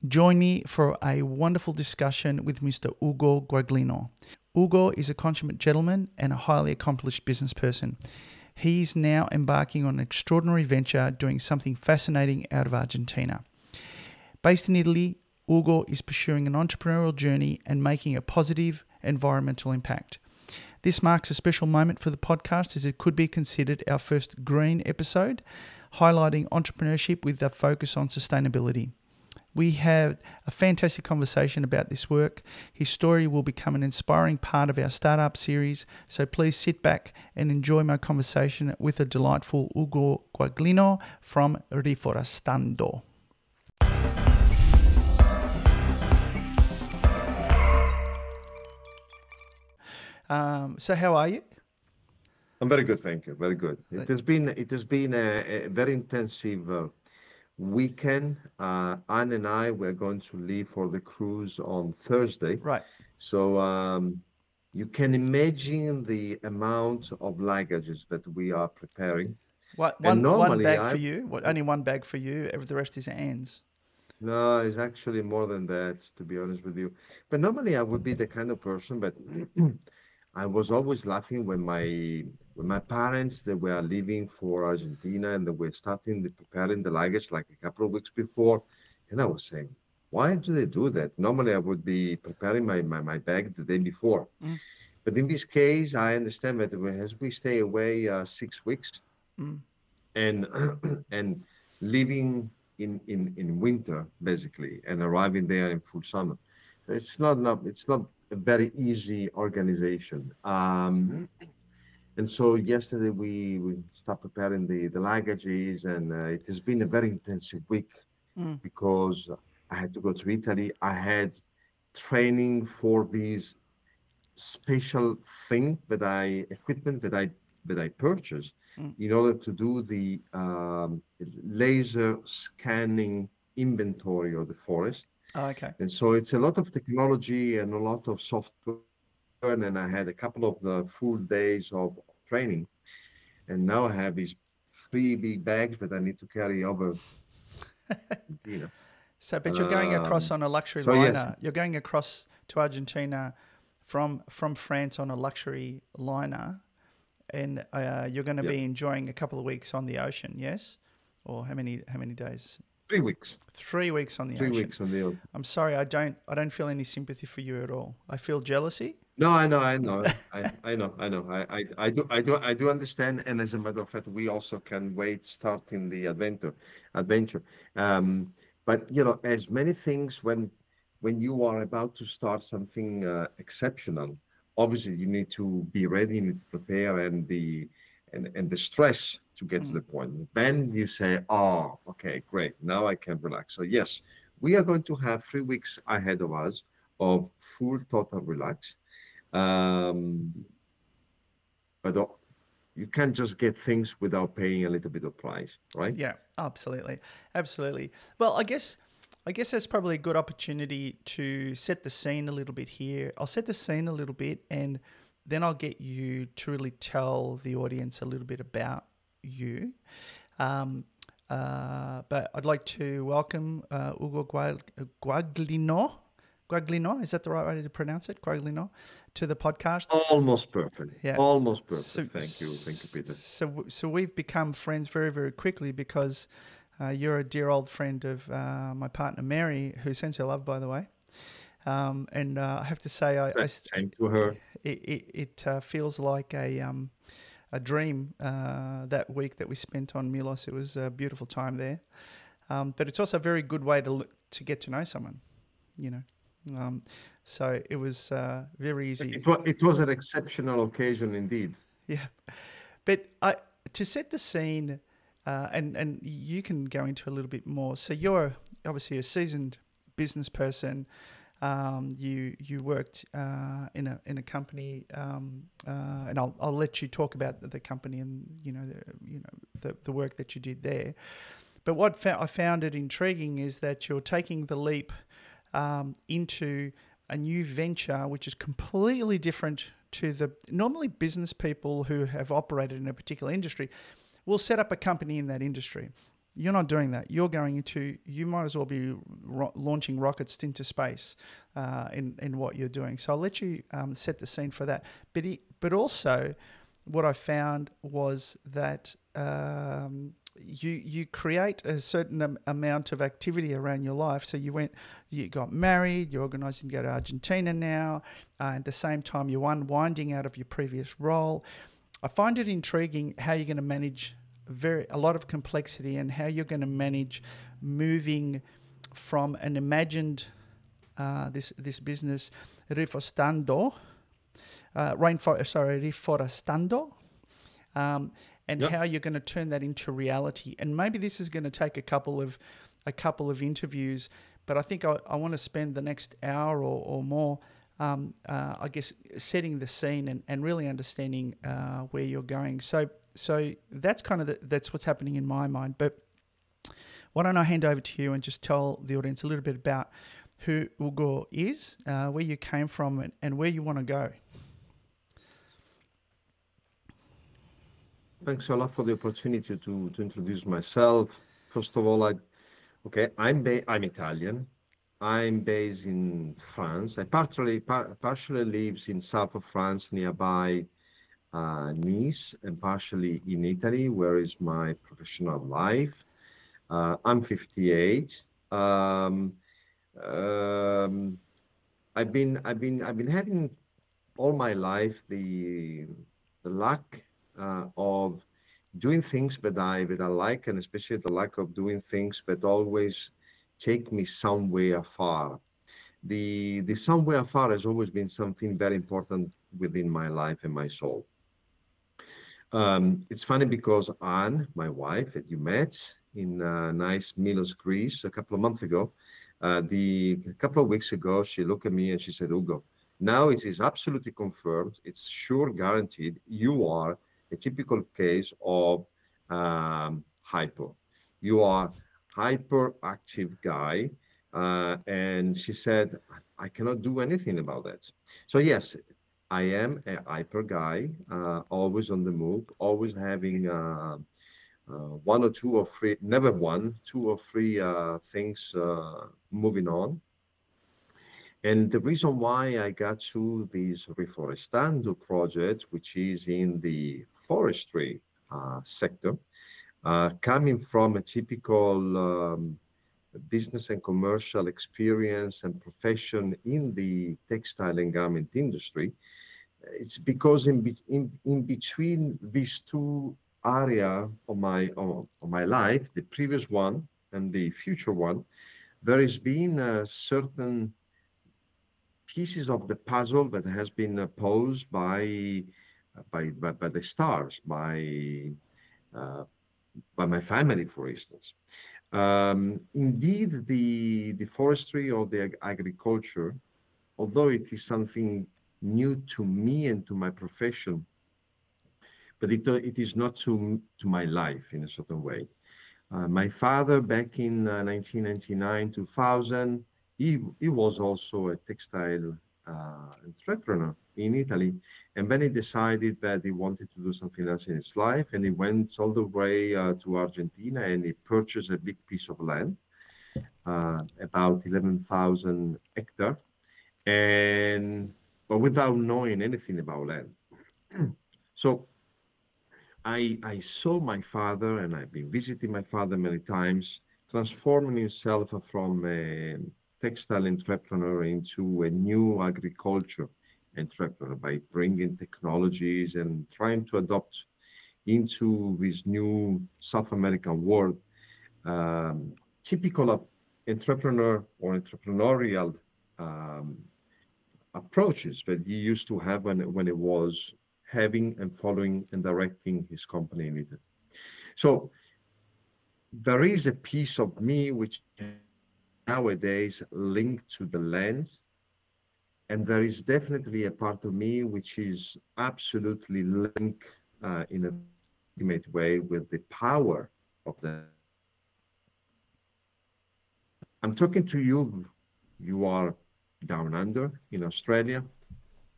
Join me for a wonderful discussion with Mr. Ugo Guaglino. Ugo is a consummate gentleman and a highly accomplished business person. He's now embarking on an extraordinary venture doing something fascinating out of Argentina. Based in Italy, Ugo is pursuing an entrepreneurial journey and making a positive environmental impact. This marks a special moment for the podcast as it could be considered our first green episode, highlighting entrepreneurship with a focus on sustainability. We had a fantastic conversation about this work. His story will become an inspiring part of our startup series, so please sit back and enjoy my conversation with the delightful Ugo Quaglino from RIFORESTANDO. So how are you? I'm very good, thank you. Very good. It has been a very intensive weekend. Anne and I were going to leave for the cruise on Thursday. Right. So you can imagine the amount of luggages that we are preparing. And One normally bag for you? Only one bag for you? The rest is Anne's. No, it's actually more than that, to be honest with you. But normally I would be the kind of person, but I was always laughing when my parents they were leaving for Argentina and they were starting preparing the luggage like a couple of weeks before, and I was saying, why do they do that? Normally I would be preparing my bag the day before, Mm, but in this case I understand that as we stay away 6 weeks mm. and and living in winter basically and arriving there in full summer, it's not a very easy organization. And so yesterday we start preparing the luggages, and it has been a very intensive week Mm. because I had to go to Italy. I had training for these special equipment that I purchased Mm. in order to do the laser scanning inventory of the forest. Oh, okay. And so it's a lot of technology and a lot of software. And I had a couple of full days of training. And now I have these three big bags that I need to carry over Argentina. But you're going across Um, on a luxury so yes, liner. You're going across to Argentina from France on a luxury liner, and you're going to yeah, be enjoying a couple of weeks on the ocean. Yes, or how many days? 3 weeks, 3 weeks on the three ocean. weeks on the ocean. I'm sorry, I don't feel any sympathy for you at all. I feel jealousy. No, I know. I do understand. And as a matter of fact, we also can wait starting the adventure. Um, but as many things when you are about to start something exceptional, obviously you need to be ready, you need to prepare, and the stress to get to Mm. the point. Then you say, "Oh, okay, great. Now I can relax." So yes, we are going to have 3 weeks ahead of us of full total relax. um, but you can't just get things without paying a little bit of price, right? Yeah, absolutely, absolutely. Well, I guess that's probably a good opportunity to set the scene a little bit here. I'll set the scene a little bit, and then I'll get you to really tell the audience a little bit about you. Um, but I'd like to welcome Ugo Guaglino. Guaglino, is that the right way to pronounce it? Guaglino, to the podcast. Almost perfect. Yeah. Almost So, perfect. Thank you, Peter. so we've become friends very, very quickly because you're a dear old friend of my partner Mary, who sends her love, by the way. And I have to say, Same to her. it feels like a dream that week that we spent on Milos. It was a beautiful time there, but it's also a very good way to get to know someone, you know. So it was very easy. It was an exceptional occasion indeed. Yeah, but to set the scene, and you can go into a little bit more. So you're obviously a seasoned business person. You worked in a company, and I'll let you talk about the company and the work that you did there. But what I found it intriguing is that you're taking the leap into a new venture, which is completely different to the normally business people who have operated in a particular industry will set up a company in that industry. You're not doing that. You're going into, you might as well be launching rockets into space in what you're doing. So I'll let you set the scene for that. But also, what I found was that you create a certain amount of activity around your life. So you got married, you're organising to go to Argentina now, at the same time you're unwinding out of your previous role. I find it intriguing how you're going to manage a lot of complexity and how you're going to manage moving from an imagined this business reforestando, reforestando, and Yep. how you're going to turn that into reality. And maybe this is going to take a couple of interviews, but I think I want to spend the next hour or more, I guess, setting the scene and really understanding where you're going. So that's kind of that's what's happening in my mind. But why don't I hand over to you and just tell the audience a little bit about who Ugo is, where you came from, and where you want to go. Thanks a lot for the opportunity to introduce myself. First of all, I'm Italian. I'm based in France. I partially lives in south of France, nearby Nice, and partially in Italy, where is my professional life. I'm 58. Um, I've been having all my life the luck of doing things that I like, and especially the lack of doing things that always take me somewhere far. The somewhere far has always been something very important within my life and my soul. It's funny because Anne, my wife, that you met in nice Milos, Greece, a couple of months ago, a couple of weeks ago, she looked at me and she said, Ugo, now it is absolutely confirmed, it's sure guaranteed, you are a typical case of hypo. You are hyperactive guy. And she said, I cannot do anything about that. So yes, I am a hyper guy, always on the move, always having one or two or three, never one, two or three things moving on. And the reason why I got to this Reforestando project, which is in the forestry sector, coming from a typical business and commercial experience and profession in the textile and garment industry, it's because in between these two area of my life, the previous one and the future one, there has been certain pieces of the puzzle that has been posed by the stars, uh, by my family, for instance. Indeed, the forestry or the agriculture, although it is something new to me and to my profession, but it is not to my life in a certain way. My father, back in 1999, 2000, he was also a textile entrepreneur in Italy. And then he decided that he wanted to do something else in his life. And he went all the way to Argentina and he purchased a big piece of land, about 11,000 hectares, and but without knowing anything about land. So I saw my father, and I've been visiting my father many times, transforming himself from a textile entrepreneur into a new agriculture entrepreneur by bringing technologies and trying to adopt into this new South American world, um, typical of entrepreneur or entrepreneurial um, approaches that he used to have when he was having and following and directing his company in Italy. So there is a piece of me which nowadays linked to the land, and there is definitely a part of me which is absolutely linked in a intimate way with the power of the. I'm talking to you. You are down under in Australia.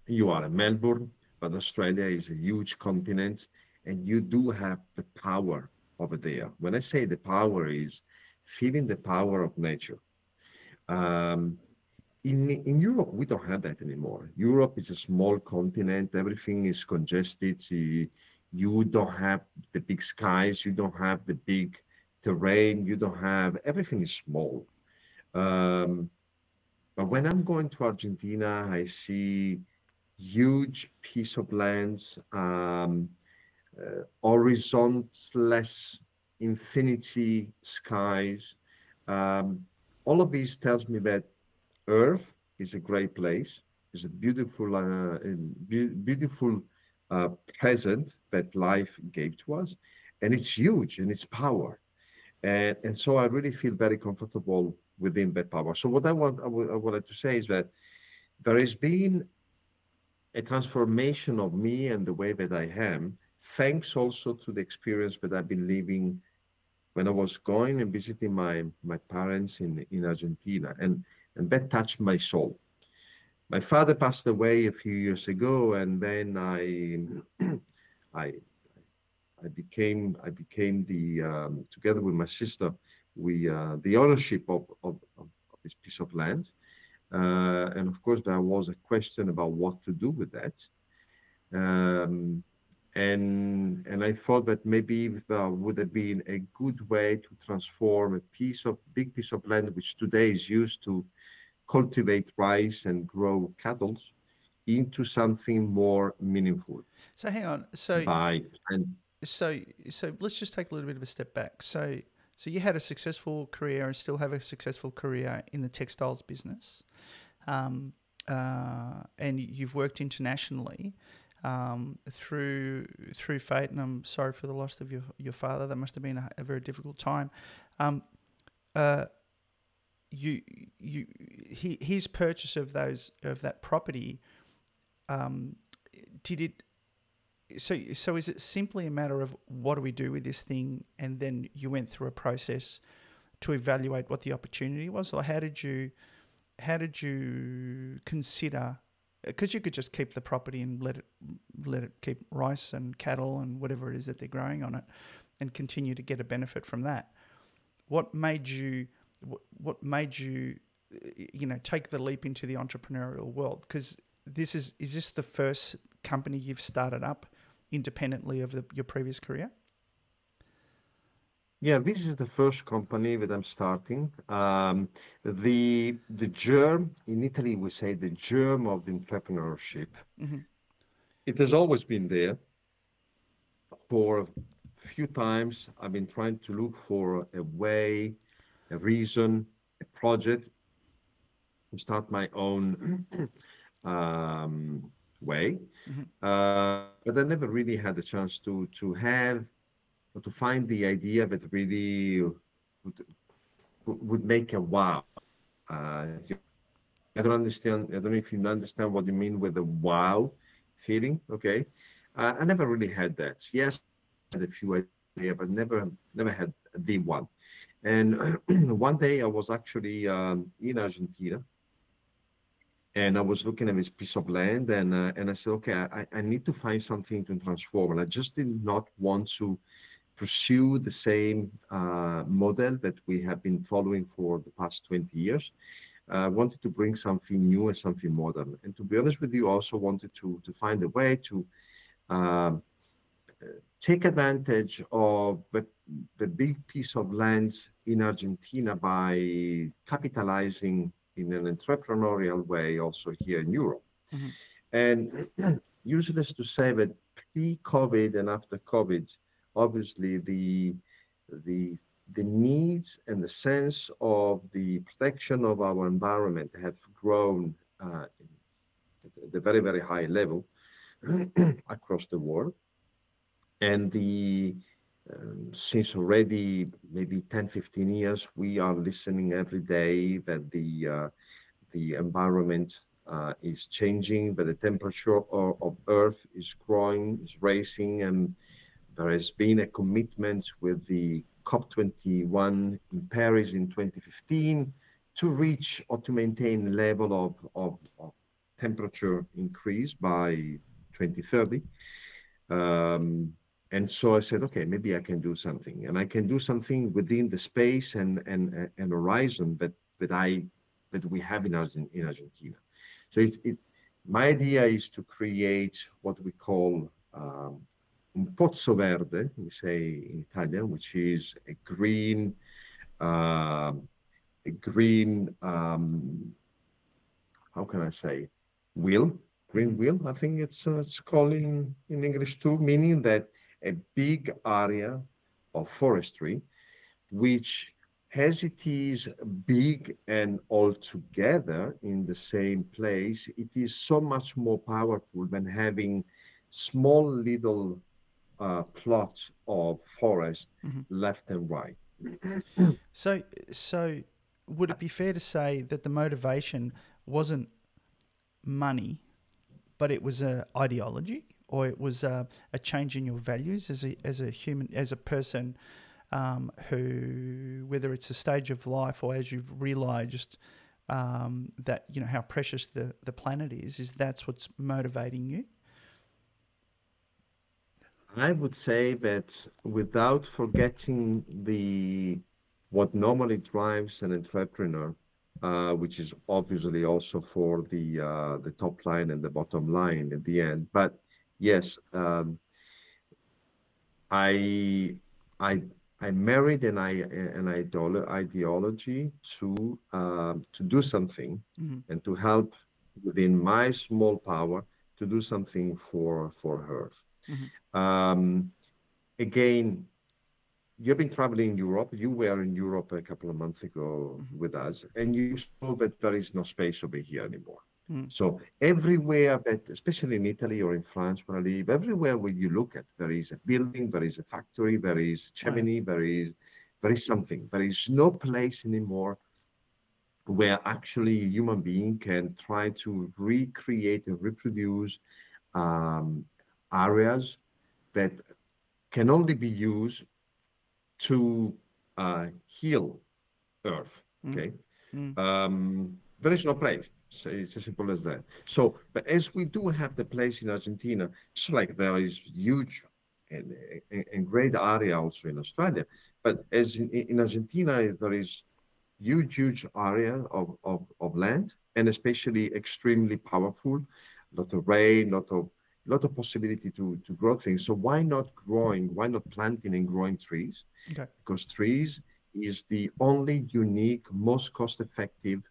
You are in Melbourne, but Australia is a huge continent, and you do have the power over there. When I say the power is feeling the power of nature. Um, in Europe, we don't have that anymore. Europe is a small continent. Everything is congested. You don't have the big skies. You don't have the big terrain. You don't have, everything is small. Um, but when I'm going to Argentina, I see huge piece of lands, horizontless infinity skies. Um, all of this tells me that Earth is a great place. It's a beautiful, beautiful present that life gave to us, and it's huge in its power. And so I really feel very comfortable within that power. So what I wanted to say is that there has been a transformation of me and the way that I am, thanks also to the experience that I've been living when I was going and visiting my parents in Argentina, and that touched my soul. My father passed away a few years ago, and then I I became the together with my sister, we the ownership of this piece of land, and of course there was a question about what to do with that. Um, and I thought that maybe would have been a good way to transform a big piece of land, which today is used to cultivate rice and grow cattle, into something more meaningful So hang on. by and So let's just take a little bit of a step back. So you had a successful career and still have a successful career in the textiles business, and you've worked internationally through fate. And I'm sorry for the loss of your father. That must have been a very difficult time. Um, uh, you his purchase of that property, um, did it so is it simply a matter of what do we do with this thing, and then you went through a process to evaluate what the opportunity was, or how did you consider, because you could just keep the property and let it keep rice and cattle and whatever it is that they're growing on it and continue to get a benefit from that. What made you take the leap into the entrepreneurial world? Because is this the first company you've started up independently of your previous career? yeah, this is the first company that I'm starting. The germ in Italy, we say the germ of entrepreneurship. Hmm. It has always been there. For a few times, I've been trying to look for a way, a reason, a project to start my own way. Hmm. But I never really had the chance to have or to find the idea that really would make a wow. I don't understand. I don't know if you understand what you mean with the wow feeling. Okay, I never really had that. Yes, I had a few ideas, but never had the one. And one day I was actually in Argentina, and I was looking at this piece of land, and I said, okay, I need to find something to transform, and I just did not want to pursue the same model that we have been following for the past 20 years. I wanted to bring something new and something modern. And to be honest with you, I also wanted to find a way to um, take advantage of the big piece of lands in Argentina by capitalizing in an entrepreneurial way also here in Europe. Hmm. And useless to say that pre-COVID and after COVID, obviously the the needs and the sense of the protection of our environment have grown at a very, very high level across the world. And since already maybe 10, 15 years, we are listening every day that the environment is changing, that the temperature of Earth is growing, is rising, and there has been a commitment with the COP21 in Paris in 2015 to reach or to maintain a level of temperature increase by 2030. Um, And so I said, okay, maybe I can do something, and I can do something within the space and horizon that we have in Argentina. So my idea is to create what we call un pozzo verde, we say in Italian, which is uh, a green how can I say, wheel, green Mhm. wheel. I think it's called in English too, meaning that a big area of forestry, which as it is big and all together in the same place, it is so much more powerful than having small little plots of forest Mhm. left and right. So, so would it be fair to say that the motivation wasn't money, but it was a ideology, or it was a change in your values as a human, as a person, who, whether it's a stage of life or as you've realised that you know how precious the planet is that's what's motivating you? I would say that without forgetting the what normally drives an entrepreneur, which is obviously also for the top line and the bottom line at the end. But yes, I I I married ideology to do something Mm-hmm. and to help within my small power to do something for her. Mm-hmm. Um, Again, you've been traveling in Europe. You were in Europe a couple of months ago Mm-hmm. with us, and you saw that there is no space over here anymore. Mm-hmm. So everywhere that, especially in Italy or in France where I live, everywhere where you look at, there is a building, there is a factory, there is Wow. chimney, there is something. There is no place anymore where actually a human being can try to recreate and reproduce um, areas that can only be used to heal Earth. Okay, Mm-hmm. there is no place. So it's as simple as that. So, but as we do have the place in Argentina, it's like there is huge and great area also in Australia. But as in Argentina, there is huge area of land, and especially extremely powerful, lot of rain, lot of possibility to grow things. So why not planting and growing trees? Okay. Because trees is the only unique, most cost-effective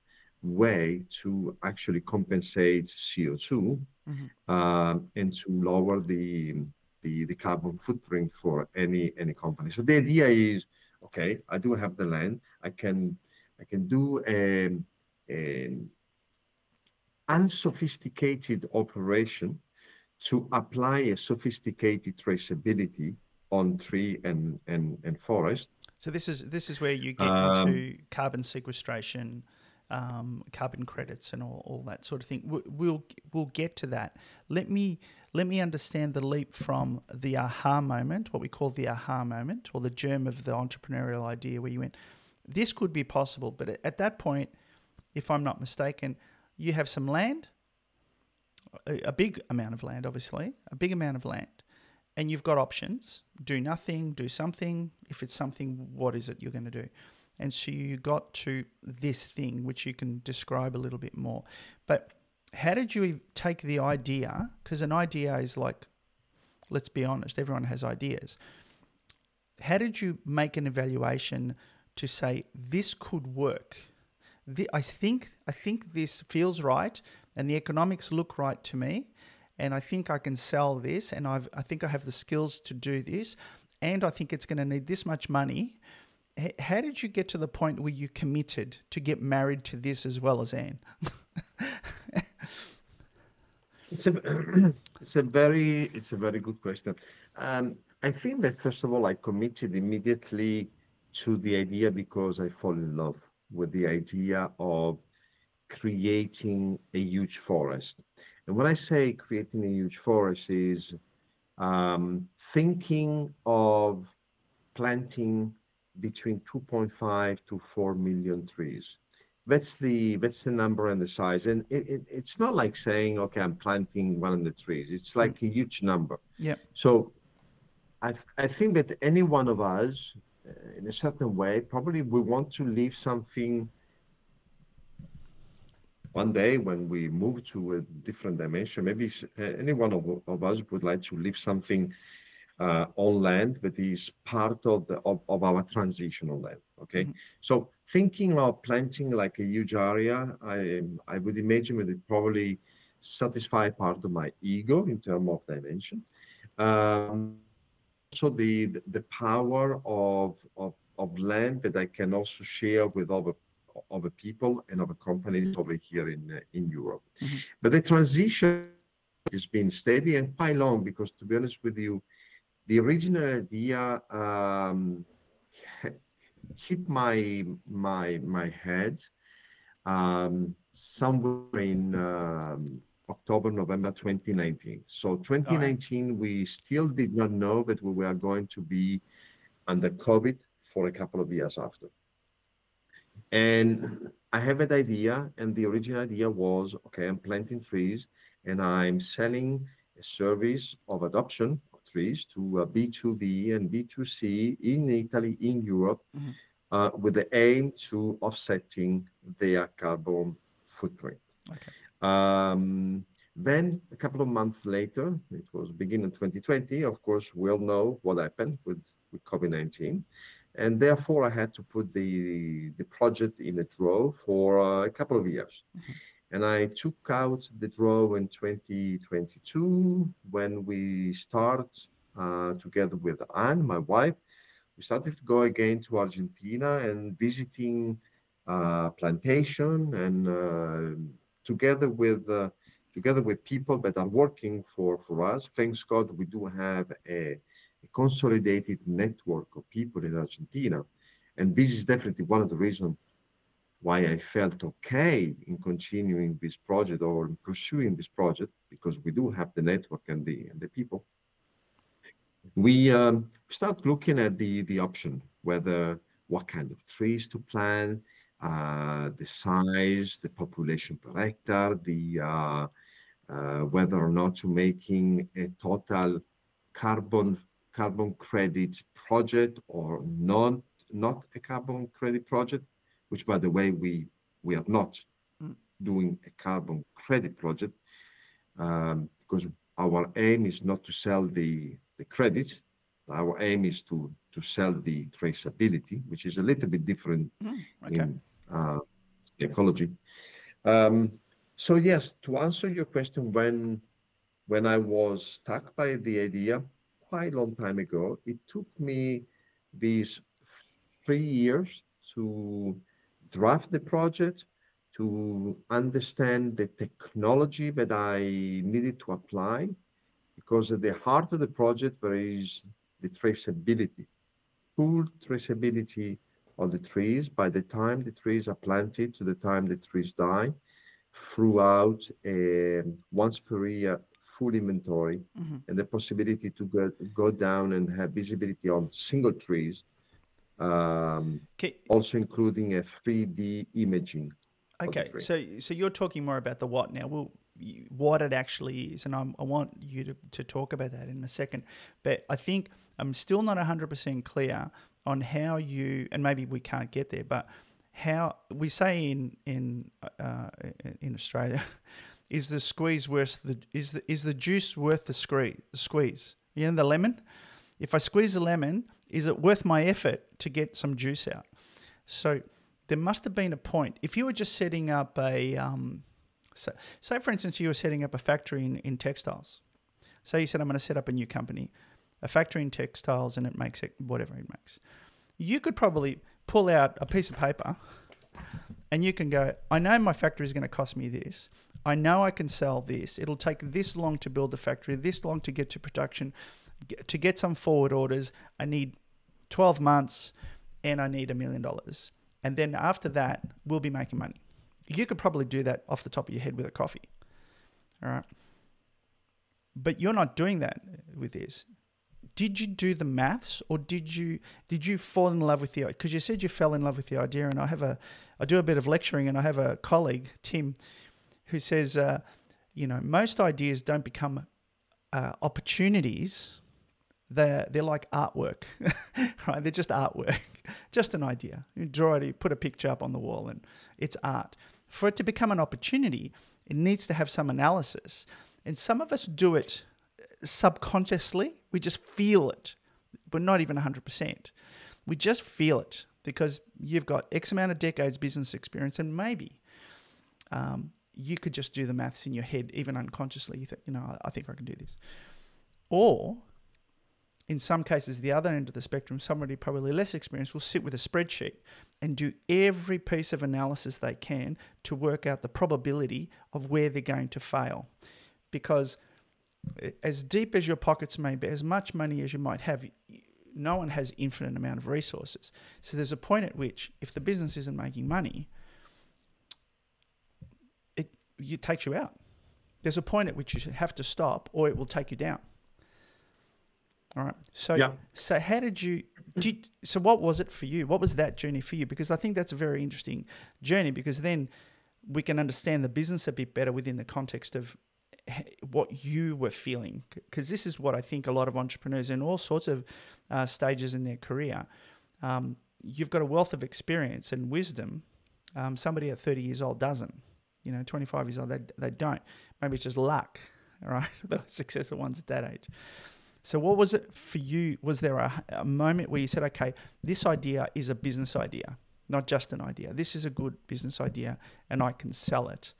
way to actually compensate CO2 Mm-hmm. and to lower the carbon footprint for any company. So the idea is, okay, I do have the land. I can do an unsophisticated operation to apply a sophisticated traceability on tree and forest. So this is where you get Um, into carbon sequestration, carbon credits, and all that sort of thing. We'll get to that. Let me understand the leap from the aha moment, what we call the aha moment, or the germ of the entrepreneurial idea, where you went, this could be possible. But at that point, if I'm not mistaken, you have some land, a big amount of land, obviously, a big amount of land, and you've got options: do nothing, do something. If it's something, what is it you're going to do? And so you got to this thing, which you can describe a little bit more. But how did you take the idea? Because an idea is like, let's be honest, everyone has ideas. How did you make an evaluation to say this could work? I think this feels right, and the economics look right to me, and I think I can sell this, and I think I have the skills to do this, and I think it's going to need this much money. How did you get to the point where you committed to get married to this as well as Anne? it's a it's a very good question. I think that first of all, I committed immediately to the idea because I fall in love with the idea of creating a huge forest. And when I say creating a huge forest is thinking of planting between 2.5 to 4 million trees. That's the number and the size. And it's not like saying, okay, I'm planting 100 trees. It's Mm, like a huge number. yeah. So I think that any one of us, in a certain way, probably we want to leave something one day when we move to a different dimension. Maybe any one of us would like to leave something on land that is part of of our transitional land. Okay, Mm-hmm. so thinking of planting like a huge area, I would imagine that it probably satisfy part of my ego in terms of dimension. Also the power of land that I can also share with other people and other companies over here in Europe. Mm-hmm. But the transition has been steady and quite long because, to be honest with you, the original idea hit my head somewhere in October, November 2019. So All right. 2019, we still did not know that we were going to be under COVID for a couple of years after. And I have an idea, and the original idea was, okay, I'm planting trees and I'm selling a service of adoption of trees to B2B and B2C in Italy, in Europe, Mm-hmm. with the aim to offsetting their carbon footprint. Okay. Um, then a couple of months later, it was beginning of 2020, of course, we all know what happened with COVID-19. And therefore, I had to put the project in a draw for a couple of years. Mm-hmm. And I took out the draw in 2022 when we start together with Anne, my wife. We started to go again to Argentina and visiting plantation and together with together with people that are working for us. Thanks God, we do have a consolidated network of people in Argentina, and this is definitely one of the reasons why I felt okay in continuing this project or in pursuing this project because we do have the network and the people. We start looking at the option, whether what kind of trees to plant, the size, the population per hectare, the whether or not to making a total carbon carbon credit project or not a carbon credit project, which by the way we are not Mm. doing a carbon credit project because our aim is not to sell the credit. Our aim is to sell the traceability, which is a little bit different Mm. Okay. in ecology. Um, so yes, to answer your question, when I was stuck by the idea quite a long time ago, it took me these 3 years to draft the project, to understand the technology that I needed to apply, because at the heart of the project there is the traceability, full traceability of the trees by the time the trees are planted to the time the trees die throughout a once per year full inventory Mm-hmm. and the possibility to go down and have visibility on single trees, um, Okay. also including a 3D imaging of the Okay. tree. So you're talking more about the what now. Well, what it actually is, and I want you to talk about that in a second. But I think I'm still not 100% clear on how you, and maybe we can't get there, but how we say in Australia, is the squeeze worth the is the juice worth the squeeze? You know, the lemon. If I squeeze the lemon, is it worth my effort to get some juice out? So there must have been a point. If you were just setting up a, say for instance, you were setting up a factory in textiles. Say you said, I'm going to set up a new company, a factory in textiles, and it makes it whatever it makes. You could probably pull out a piece of paper and you can go, I know my factory is going to cost me this. I know I can sell this. It'll take this long to build the factory, this long to get to production. To get some forward orders, I need 12 months and I need $1 million. And then after that, we'll be making money. You could probably do that off the top of your head with a coffee. All right. But you're not doing that with this. Did you do the maths, or did you fall in love with the idea? Because you said you fell in love with the idea, and I do a bit of lecturing, and I have a colleague, Tim, who says, most ideas don't become opportunities. they're like artwork, right? They're just artwork, just an idea. You draw it, you put a picture up on the wall, and it's art. For it to become an opportunity, it needs to have some analysis. And some of us do it subconsciously. We just feel it, but not even 100%. We just feel it because you've got X amount of decades business experience, and maybe you could just do the maths in your head, even unconsciously. You think, I think I can do this. Or in some cases, the other end of the spectrum, somebody probably less experienced will sit with a spreadsheet and do every piece of analysis they can to work out the probability of where they're going to fail. Because as deep as your pockets may be, as much money as you might have, no one has infinite amount of resources. So there's a point at which, if the business isn't making money, it takes you out. There's a point at which you have to stop, or it will take you down. All right. So, Yeah. so how so what was it for you? What was that journey for you? Because I think that's a very interesting journey, because then we can understand the business a bit better within the context of what you were feeling. Because this is what I think a lot of entrepreneurs in all sorts of stages in their career, you've got a wealth of experience and wisdom. Somebody at 30 years old doesn't. 25 years old, they don't. Maybe it's just luck, all right? The successful ones at that age. So what was it for you? Was there a moment where you said, okay, this idea is a business idea, not just an idea. This is a good business idea and I can sell it?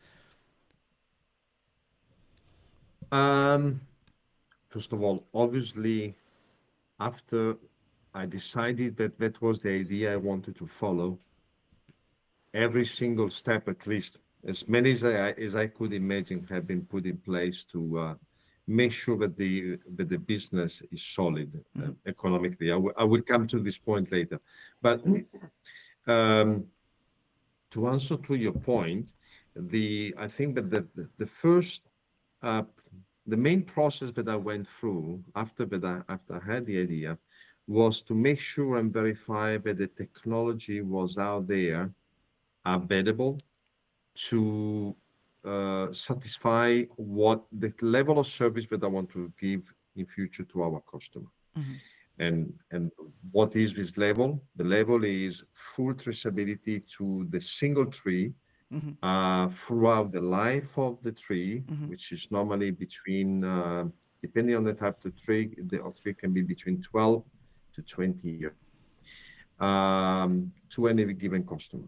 First of all, obviously, after I decided that that was the idea I wanted to follow, every single step, at least as many as I could imagine, have been put in place to make sure that the business is solid economically. I will come to this point later, but um, to answer to your point, I think that the first the main process that I went through after I had the idea was to make sure and verify that the technology was out there, available, to satisfy what the level of service that I want to give in future to our customer. Mm-hmm. And what is this level? The level is full traceability to the single tree throughout the life of the tree, which is normally between, depending on the type of tree, tree can be between 12 to 20 years to any given customer.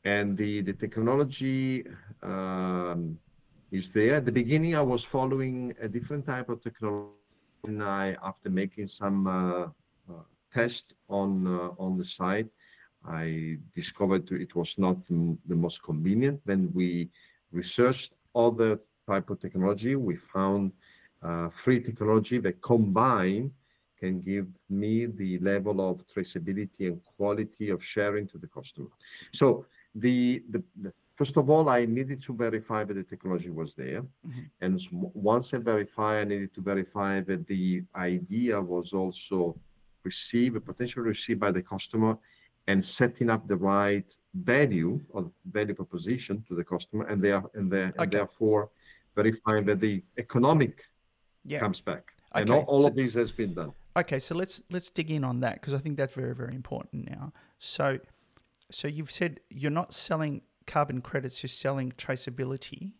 And the technology is there. At the beginning, I was following a different type of technology. And after making some tests on the site, I discovered it was not the most convenient. When we researched other type of technology, we found free technology that combined can give me the level of traceability and quality of sharing to the customer. So first of all, I needed to verify that the technology was there. And once I verify, I needed to verify that the idea was also potentially received by the customer, and setting up the right value or value proposition to the customer, and therefore verifying that the economic comes back. Okay. And all of this has been done. Okay, so let's dig in on that, because I think that's very, very important now. So you've said you're not selling carbon credits, you're selling traceability.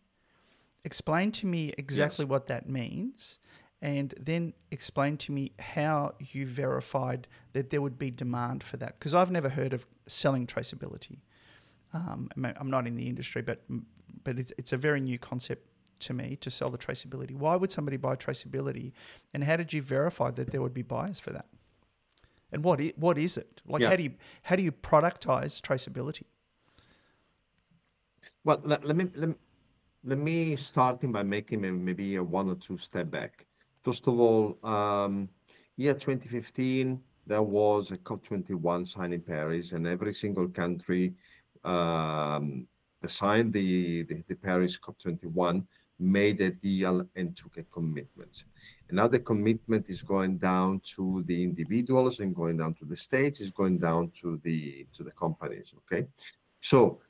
Explain to me exactly what that means, and then explain to me how you verified that there would be demand for that. Because I've never heard of selling traceability. I'm not in the industry, but it's a very new concept to me to sell the traceability. Why would somebody buy traceability, and how did you verify that there would be buyers for that? And what is it? Like, how do you productize traceability? Well, let me start by making maybe a one or two step back. First of all, year 2015, there was a COP21 signed in Paris, and every single country signed the Paris COP21, made a deal and took a commitment. And now the commitment is going down to the individuals and going down to the states, is going down to the companies. Okay, so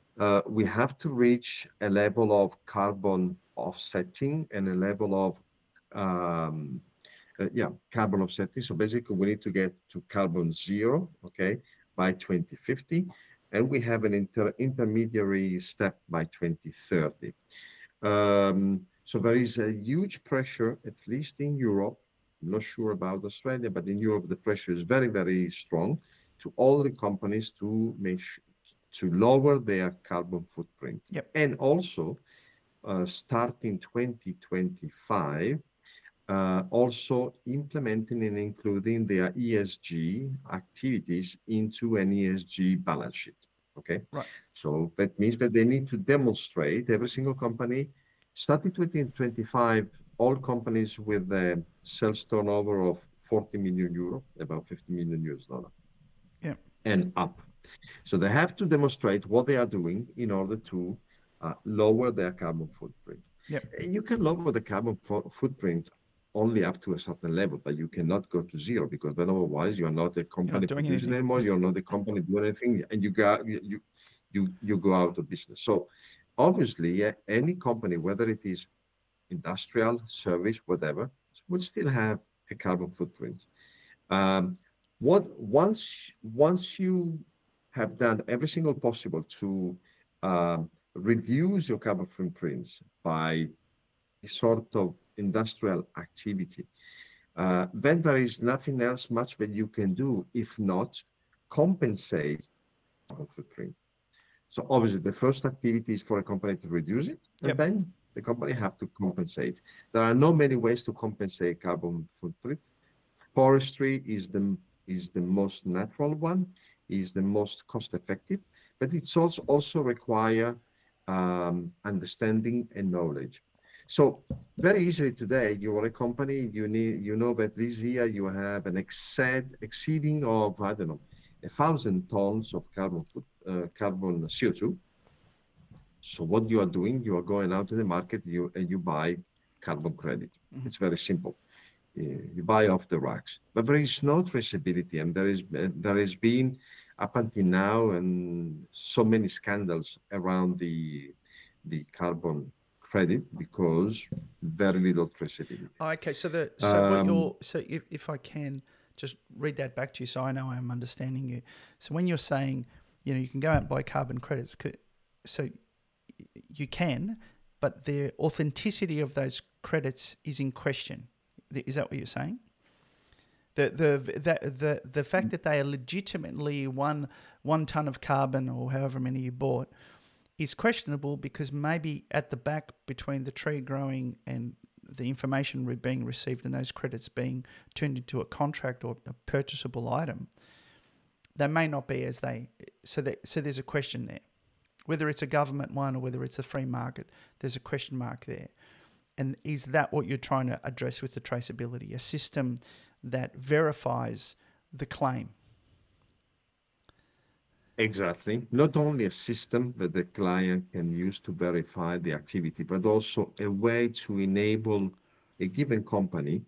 we have to reach a level of carbon offsetting and a level of carbon offsetting. So basically, we need to get to carbon zero, okay, by 2050, and we have an intermediary step by 2030. So there is a huge pressure, at least in Europe. I'm not sure about Australia, but in Europe, the pressure is very, very strong to all the companies to to lower their carbon footprint. Yep. And also, starting 2025, also implementing and including their ESG activities into an ESG balance sheet. Okay, Right. so that means that they need to demonstrate, every single company, starting 2025, all companies with a sales turnover of 40 million euro, about 50 million US dollar, Yep. and up. So they have to demonstrate what they are doing in order to lower their carbon footprint. Yep. You can lower the carbon footprint only up to a certain level, but you cannot go to zero, because then otherwise you are not a You're not company doing producing anything. anymore. You're not a company doing anything, and you go out of business. So obviously, any company, whether it is industrial, service, whatever, would still have a carbon footprint. Um, what once you have done every single possible to reduce your carbon footprints by sort of industrial activity, then there is nothing else much that you can do if not compensate carbon footprint. So obviously, the first activity is for a company to reduce it, and Yep. then the company have to compensate. There are not many ways to compensate carbon footprint. Forestry is the most natural one, is the most cost effective, but it's also require understanding and knowledge. So very easily today, you are a company, you know that this year you have an exceeding of, I don't know, 1,000 tons of carbon CO2. So what you are doing, you are going out to the market, and you buy carbon credit. Mm-hmm. It's very simple. You buy off the racks, but there is no traceability, and there has been up until now, and so many scandals around the carbon credit because very little traceability. Oh, okay. So what Um, you're so if I can just read that back to you, so I know I'm understanding you. So when you're saying, you can go out and buy carbon credits, so you can, but the authenticity of those credits is in question. Is that what you're saying? The fact that they are legitimately one ton of carbon or however many you bought is questionable, because maybe at the back between the tree growing and the information being received and those credits being turned into a contract or a purchasable item, they may not be as they. So there's a question there. Whether it's a government one or whether it's a free market, there's a question mark there. And is that what you're trying to address with the traceability? A system that verifies the claim? exactly. Not only a system that the client can use to verify the activity, but also a way to enable a given company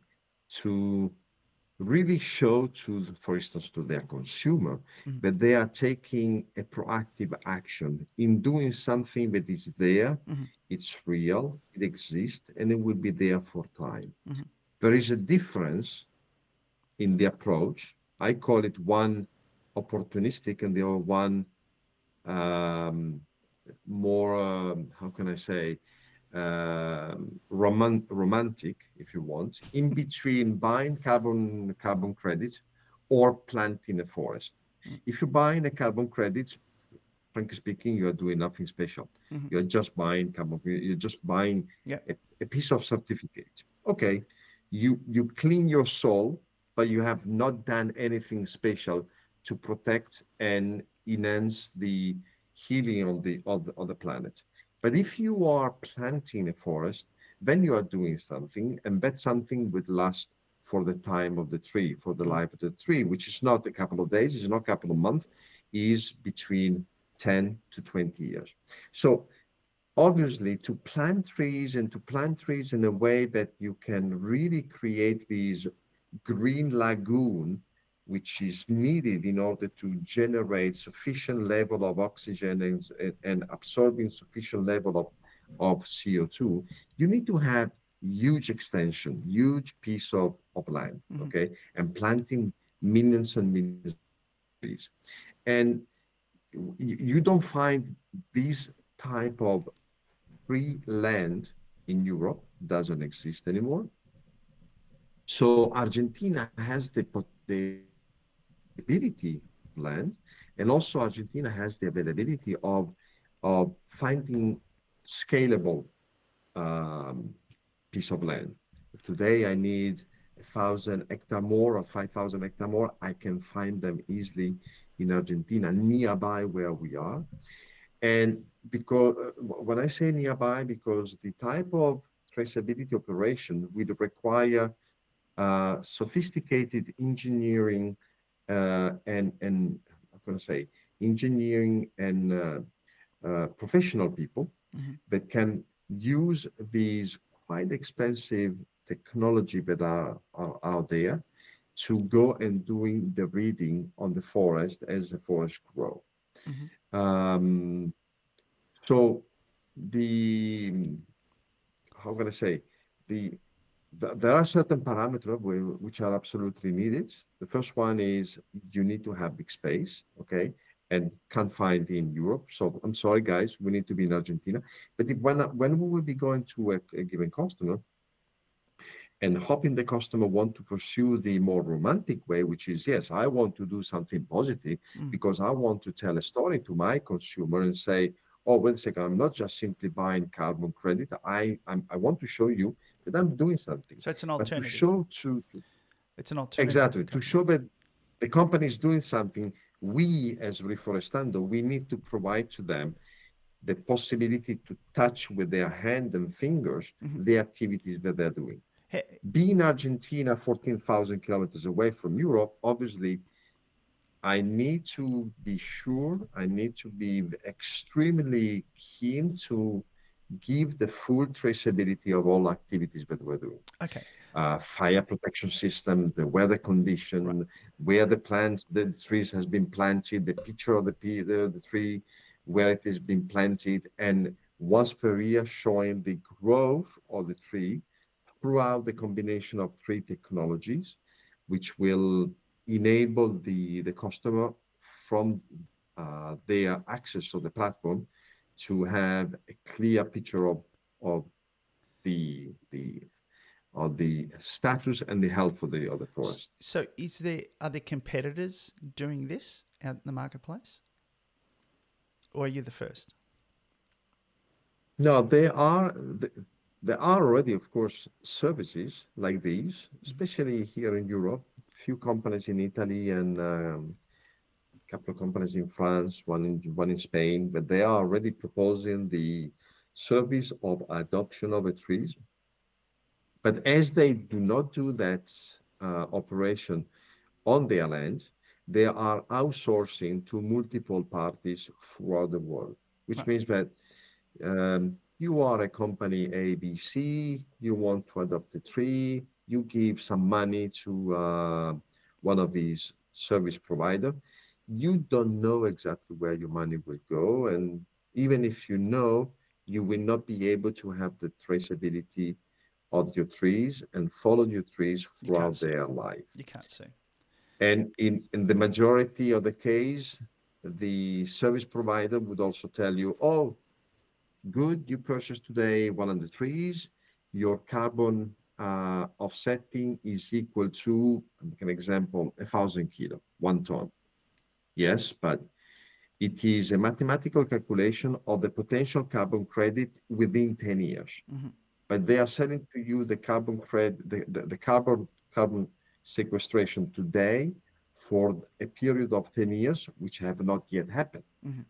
to really show for instance, to their consumer Mm-hmm. that they are taking a proactive action in doing something that is there, Mm-hmm. it's real, it exists, and it will be there for time. Mm-hmm. There is a difference in the approach. I call it one opportunistic and the other one um, more, how can I say, romantic, if you want, in between buying carbon credits or planting a forest. If you're buying a carbon credit, frankly speaking, you are doing nothing special. Mm-hmm. You're just buying carbon. You're just buying Yeah. a piece of certificate. Okay, you clean your soul, but you have not done anything special to protect and enhance the healing of the planet. But if you are planting a forest, then you are doing something, and that something would last for the time of the tree, for the Mm-hmm. life of the tree, which is not a couple of days, it's not a couple of months, is between 10 to 20 years. So obviously, to plant trees and to plant trees in a way that you can really create these green lagoon, which is needed in order to generate sufficient level of oxygen and absorbing sufficient level of CO2, you need to have huge extension, huge piece of land, Mm-hmm. okay, and planting millions and millions of trees. And you don't find this type of free land in Europe, doesn't exist anymore. So Argentina has the availability of land, and also Argentina has the availability of finding scalable um, piece of land. If today I need 1,000 hectare more or 5,000 hectare more, I can find them easily in Argentina, nearby where we are. And because when I say nearby, because the type of traceability operation would require sophisticated engineering and I'm going to say engineering and professional people Mm-hmm. that can use these quite expensive technology that are out there to go and doing the reading on the forest as the forest grow. Mm-hmm. Um, so the how can I say the there are certain parameters which are absolutely needed. The first one is you need to have big space, okay, and can't find in Europe. So I'm sorry, guys, we need to be in Argentina. But when we will be going to a given customer and hoping the customer want to pursue the more romantic way, which is yes, I want to do something positive Mm. because I want to tell a story to my consumer and say, oh, wait a second, I'm not just simply buying carbon credit. I want to show you that I'm doing something. So it's an But to alternative. show It's an alternative to exactly the to company. show that the company is doing something, we as Reforestando, we need to provide to them the possibility to touch with their hand and fingers Mm-hmm. the activities that they're doing. Hey, Being Argentina 14,000 kilometers away from Europe, obviously, I need to be sure, I need to be extremely keen to give the full traceability of all activities that we're doing. okay. Fire protection system, the weather Right. condition, where the trees has been planted, the picture of the tree, where it has been planted, and once per year showing the growth of the tree throughout the combination of three technologies, which will enable the customer from their access to the platform to have a clear picture of the of the status and the health of the forest. So, is there are there competitors doing this out in the marketplace, or are you the first? Now, there are already, of course, services like these, especially here in Europe. Few companies in Italy and a couple of companies in France, one in Spain, but they are already proposing the service of adoption of a trees. But as they do not do that operation on their land, they are outsourcing to multiple parties throughout the world, which Right. means that you are a company ABC, you want to adopt a tree, you give some money to one of these service provider. You don't know exactly where your money will go, and even if you know, you will not be able to have the traceability of your trees and follow your trees You can't throughout see. their life. You can't see. And in the majority of the case, the service provider would also tell you, oh, good, you purchased today one of the trees. Your carbon offsetting is equal to, like an example, 1,000 kilo, 1 ton. Yes, but it is a mathematical calculation of the potential carbon credit within 10 years. Mm-hmm. But they are selling to you the carbon credit, the carbon sequestration today for a period of 10 years, which have not yet happened. Mm-hmm.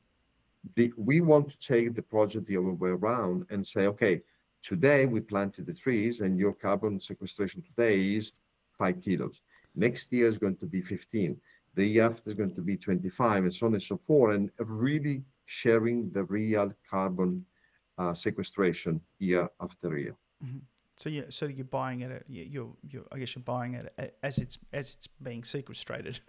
We want to take the project the other way around and say, okay, today we planted the trees and your carbon sequestration today is 5 kilos. Next year is going to be 15. The year after is going to be 25, and so on and so forth, and really sharing the real carbon sequestration year after year. Mm-hmm. So you're buying it. I guess you're buying it as it's being sequestrated,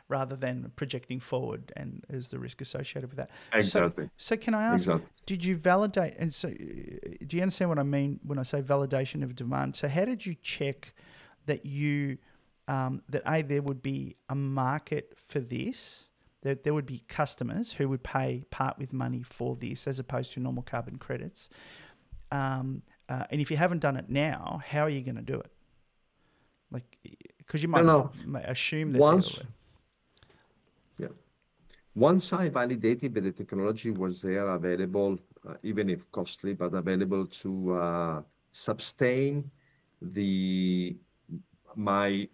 rather than projecting forward and as the risk associated with that. Exactly. So can I ask? Exactly. Did you validate? And so, do you understand what I mean when I say validation of demand? So how did you check that that there would be a market for this? That there would be customers who would part with money for this, as opposed to normal carbon credits. And if you haven't done it now, how are you going to do it? Like, because you No, might no. assume that they're. Once, yeah. Once I validated that the technology was there, available, even if costly, but available to sustain the my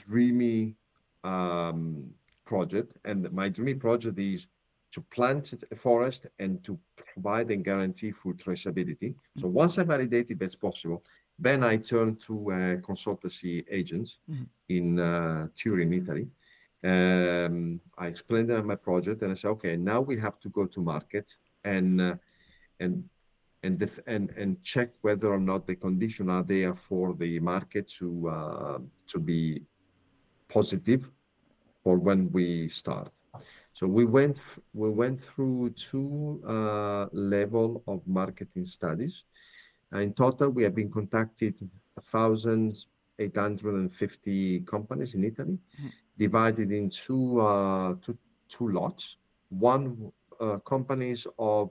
dreamy um, project, and my dreamy project is to plant a forest and to provide and guarantee food traceability. So once I validated that's possible, then I turned to consultancy agents Mm-hmm. in Turin, Italy. I explained them my project, and I said, okay, now we have to go to market and and and check whether or not the conditions are there for the market to be positive for when we start. So we went through two level of marketing studies. In total, we have been contacted 1,850 companies in Italy, divided into two lots. One companies of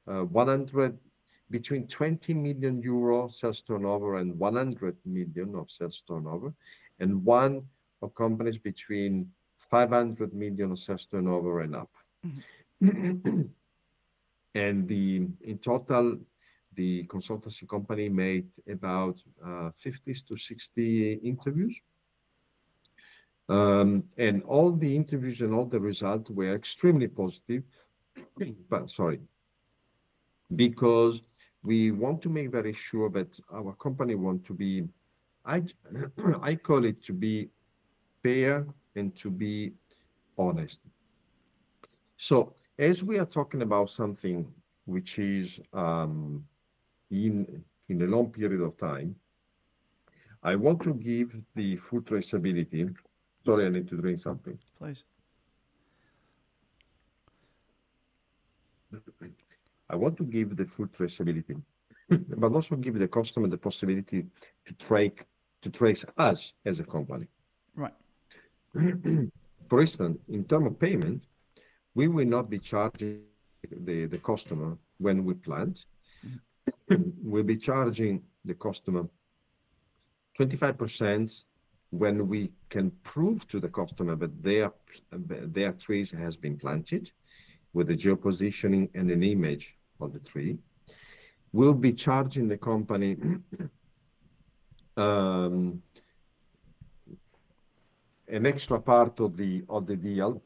100 between 20 million euro sales turnover and 100 million of sales turnover, and one of companies between 500 million of sales turnover and up. And in total, the consultancy company made about 50 to 60 interviews. And all the interviews and all the results were extremely positive. But sorry, because we want to make very sure that our company want to be, I, I call it to be fair and to be honest. So as we are talking about something which is in a long period of time, I want to give the food traceability. Sorry, I need to drink something. Please. I want to give the food traceability, but also give the customer the possibility to trace us as a company. Right. For instance, in terms of payment, we will not be charging the customer when we plant. We'll be charging the customer 25% when we can prove to the customer that their trees has been planted with a geopositioning and an image of the tree. We'll be charging the company um, an extra part of the deal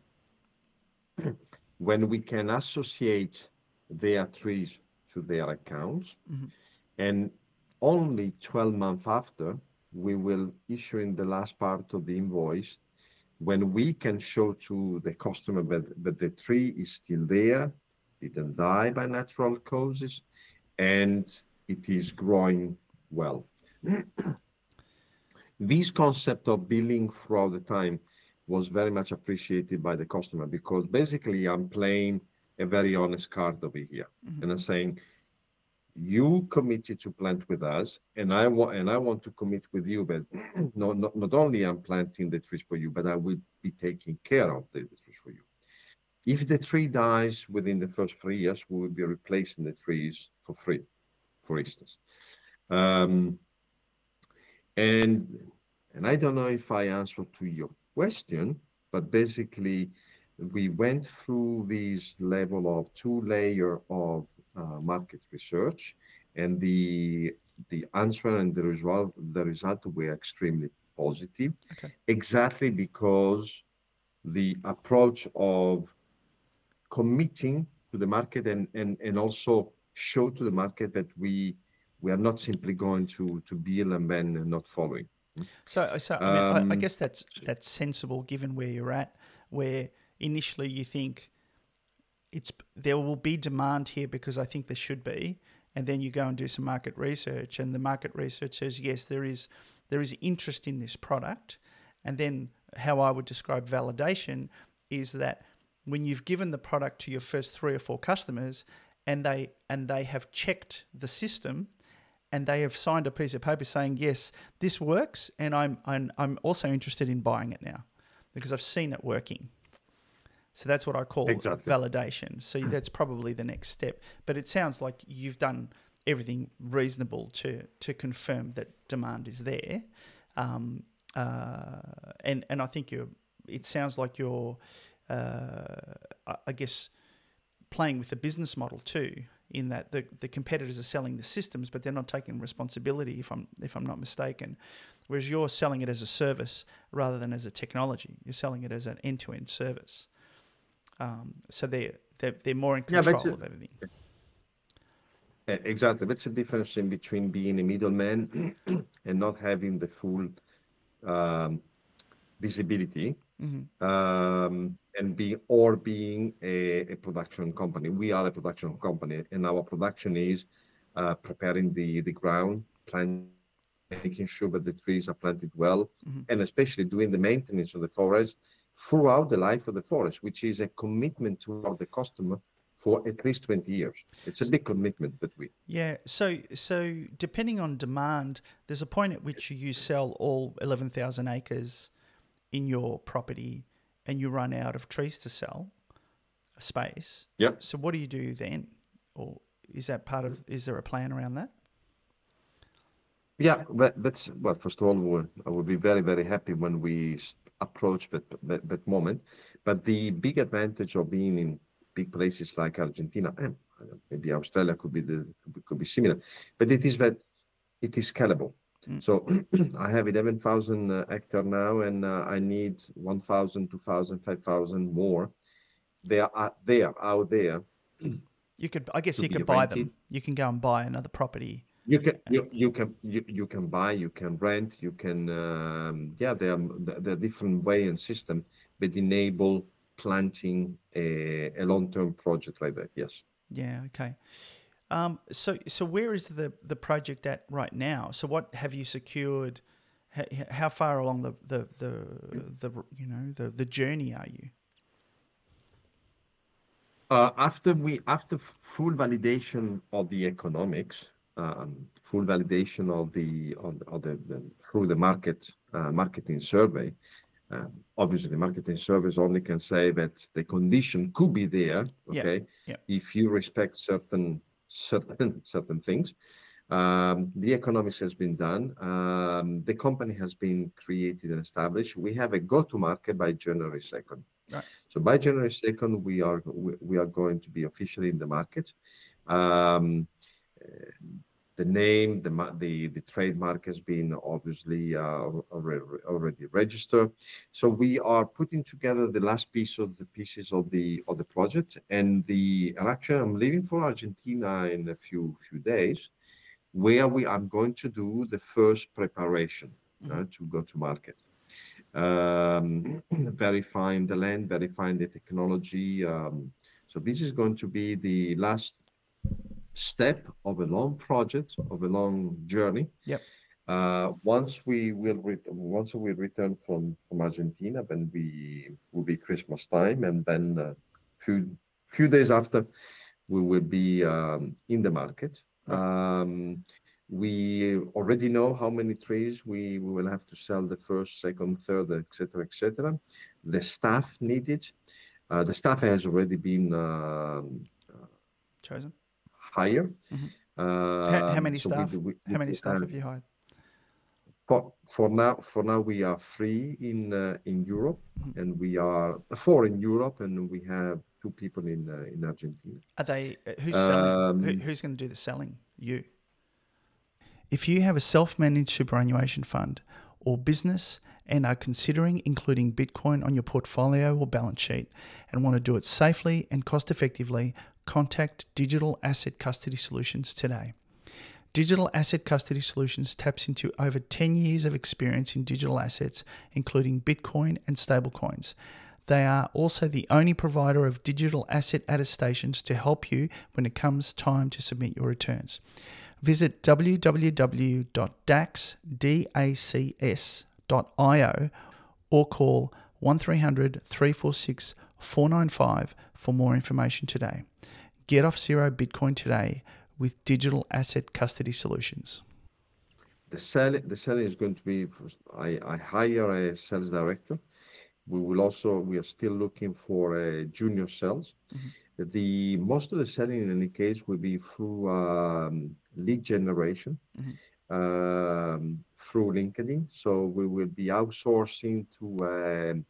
when we can associate their trees to their accounts. Mm-hmm. And only 12 months after, we will issue in the last part of the invoice when we can show to the customer that the tree is still there, didn't die by natural causes, and it is growing well. This concept of billing throughout the time was very much appreciated by the customer, because basically I'm playing a very honest card over here. Mm-hmm. And I'm saying, you committed to plant with us, and I want to commit with you that not only I'm planting the trees for you, but I will be taking care of the trees for you. If the tree dies within the first 3 years, we will be replacing the trees for free, for instance. Um, and and I don't know if I answered to your question, but basically we went through this level of 2 layer of market research, and the answer and the result were extremely positive, Okay. exactly because the approach of committing to the market, and also show to the market that we are not simply going to bill and then not following. So I mean, I Um, guess that's sensible given where you're at, where initially you think there will be demand here because I think there should be, and then you go and do some market research, and the market research says, yes, there is interest in this product. And then how I would describe validation is that when you've given the product to your first 3 or 4 customers, and they have checked the system, and they have signed a piece of paper saying, yes, this works, and I'm also interested in buying it now because I've seen it working. So that's what I call validation. So that's probably the next step. But it sounds like you've done everything reasonable to confirm that demand is there. And I think it sounds like you're, I guess, playing with the business model too, in that the competitors are selling the systems, but they're not taking responsibility, if I'm not mistaken. Whereas you're selling it as a service rather than as a technology. You're selling it as an end-to-end service. So they're more in control of everything. Exactly. That's the difference in between being a middleman and not having the full visibility, and being a production company. We are a production company, and our production is preparing the ground, making sure that the trees are planted well, and especially doing the maintenance of the forest throughout the life of the forest, which is a commitment to the customer for at least 20 years. It's a big commitment that we... Yeah, so depending on demand, there's a point at which you sell all 11,000 acres in your property and you run out of trees to sell, a space. Yeah. So what do you do then? Or is there a plan around that? Yeah, that's, well, first of all, I would be very, very happy when we approach that moment. But the big advantage of being in big places like Argentina, and maybe Australia could be similar, but it is that it is scalable. So I have 11,000 hectares now, and I need 1,000, 2,000, 5,000 more. They are out there. You could buy them. You can go and buy another property. You can buy, you can rent, you can there are different way and system that enable planting a long-term project like that. Yes. Yeah. Okay. So where is the project at right now? So what have you secured? How far along the journey are you? After full validation of the economics, full validation of the through the marketing survey. Obviously, the marketing surveys only can say that the condition could be there. Okay, if you respect certain things. The economics has been done. The company has been created and established. We have a go-to-market by January 2nd. Right. So by January 2nd, we are going to be officially in the market. The name, the trademark has been obviously already registered. So we are putting together the last pieces of the project, and actually I'm leaving for Argentina in a few days, where I'm going to do the first preparation to go to market. Verifying the land, verifying the technology. So this is going to be the last step of a long project, of a long journey. Yep. Once we return from Argentina, then will be Christmas time, and then few days after, we will be in the market. Right. We already know how many trees we will have to sell, the first, second, third, etc., etc. The staff needed. The staff has already been chosen. Hire. How many staff? How many staff have you hired? For now, we are 3 in Europe, and we are 4 in Europe, and we have 2 people in Argentina. Are they? Who's selling? Who's going to do the selling? You. If you have a self-managed superannuation fund or business and are considering including Bitcoin on your portfolio or balance sheet and want to do it safely and cost-effectively, contact Digital Asset Custody Solutions today. Digital Asset Custody Solutions taps into over 10 years of experience in digital assets, including Bitcoin and stablecoins. They are also the only provider of digital asset attestations to help you when it comes time to submit your returns. Visit www.dacs.io or call 1300 346 495 for more information today. Get off zero Bitcoin today with digital asset custody solutions. The selling is going to be, I hire a sales director. We are still looking for junior sales. The most of the selling in any case will be through lead generation, through LinkedIn. So we will be outsourcing to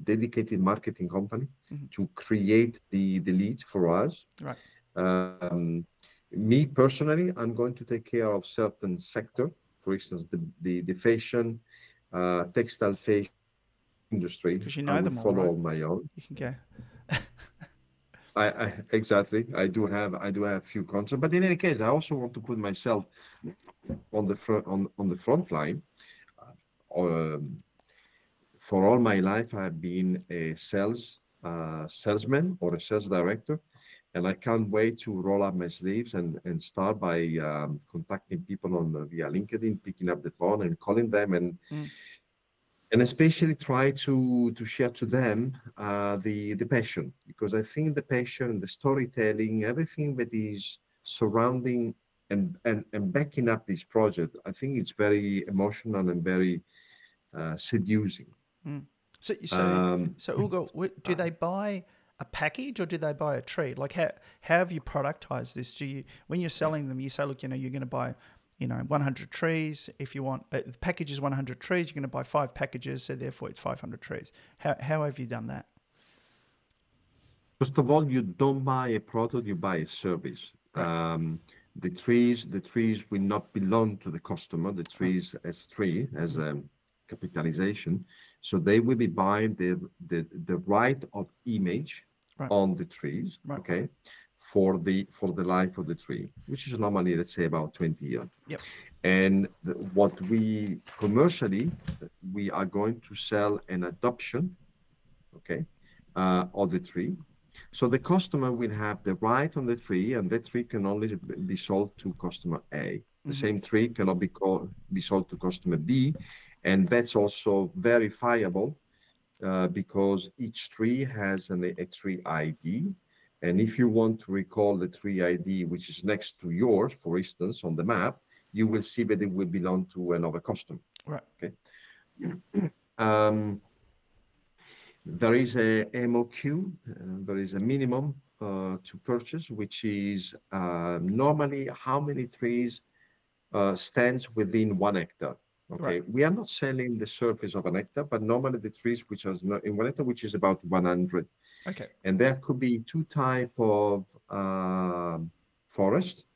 dedicated marketing company to create the leads for us. Right. Me personally, I'm going to take care of certain sector, for instance, the fashion, textile fashion industry. Because you I know will them all, follow right? on my own. You can go. Exactly. I do have a few concepts, but in any case, I also want to put myself on the front line. Um, for all my life, I've been a salesman or a sales director, and I can't wait to roll up my sleeves and start by contacting people on via LinkedIn, picking up the phone and calling them, and especially try to share to them the passion, because I think the passion, the storytelling, everything that is surrounding and backing up this project, I think it's very emotional and very seducing. Mm. So, so, Um, so Ugo, do they buy a package or do they buy a tree? Like how have you productized this? Do you, when you're selling them, you say, look, you're going to buy, 100 trees. If you want, the package is 100 trees, you're going to buy 5 packages. So therefore it's 500 trees. How have you done that? First of all, you don't buy a product, you buy a service. Right. The trees will not belong to the customer. The Right. trees as tree, as capitalization. So they will be buying the right of image Right. on the trees, Right. okay, for the life of the tree, which is normally, let's say, about 20 years. Yep. And what we commercially, we are going to sell an adoption, okay, of the tree. So the customer will have the right on the tree, and that tree can only be sold to customer A. The same tree cannot be sold to customer B, and that's also verifiable because each tree has a tree ID. And if you want to recall the tree ID, which is next to yours, for instance, on the map, you will see that it will belong to another customer. Right. Okay. Um, there is a MOQ, there is a minimum to purchase, which is normally how many trees stands within 1 hectare. Right. Okay, we are not selling the surface of an hectare, but normally the trees which are in 1 hectare, which is about 100. Okay. And there could be two type of forest,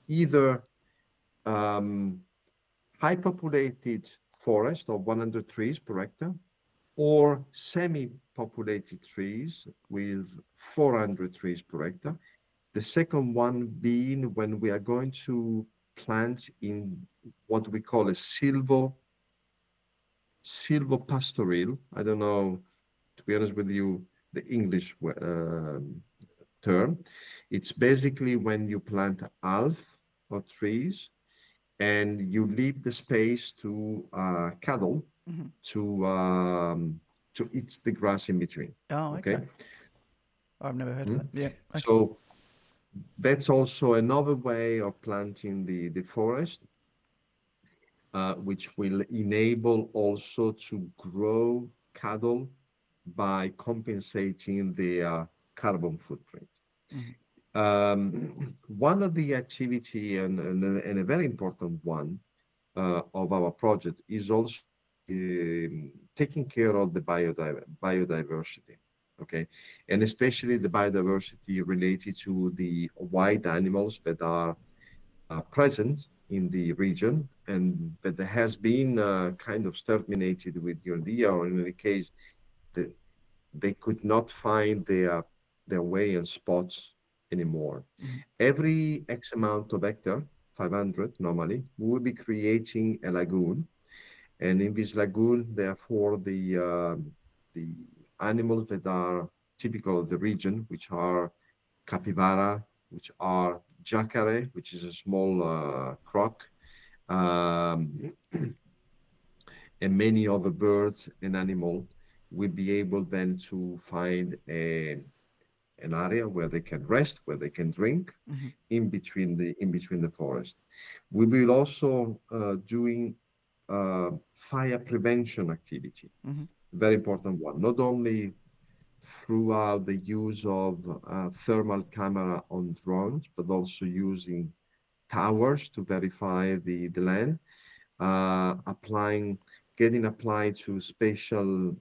either um, high populated forest of 100 trees per hectare, or semi-populated trees with 400 trees per hectare. The second one being when we are going to plant in what we call a silvopastoril. I don't know, to be honest with you, the English term. It's basically when you plant half of trees and you leave the space to cattle to um, to eat the grass in between. Oh, Okay. okay. I've never heard of that. Mhm. Yeah. Okay. So that's also another way of planting the forest, which will enable also to grow cattle by compensating their carbon footprint. One of the activity and a very important one of our project is also taking care of the biodiversity, okay, and especially the biodiversity related to the wild animals that are present in the region and that has been kind of exterminated with the idea, or in any case, the, they could not find their way and spots anymore. Every X amount of hectare, 500 normally, we will be creating a lagoon, And in this lagoon, therefore, the animals that are typical of the region, which are capybara, which are jacare, which is a small croc, um, and many other birds and animals will be able then to find an area where they can rest, where they can drink Mm-hmm. in between the forest. We will also doing fire prevention activity, Mm-hmm. very important one. Not only throughout the use of thermal camera on drones, but also using towers to verify the land, applying, getting applied to spatial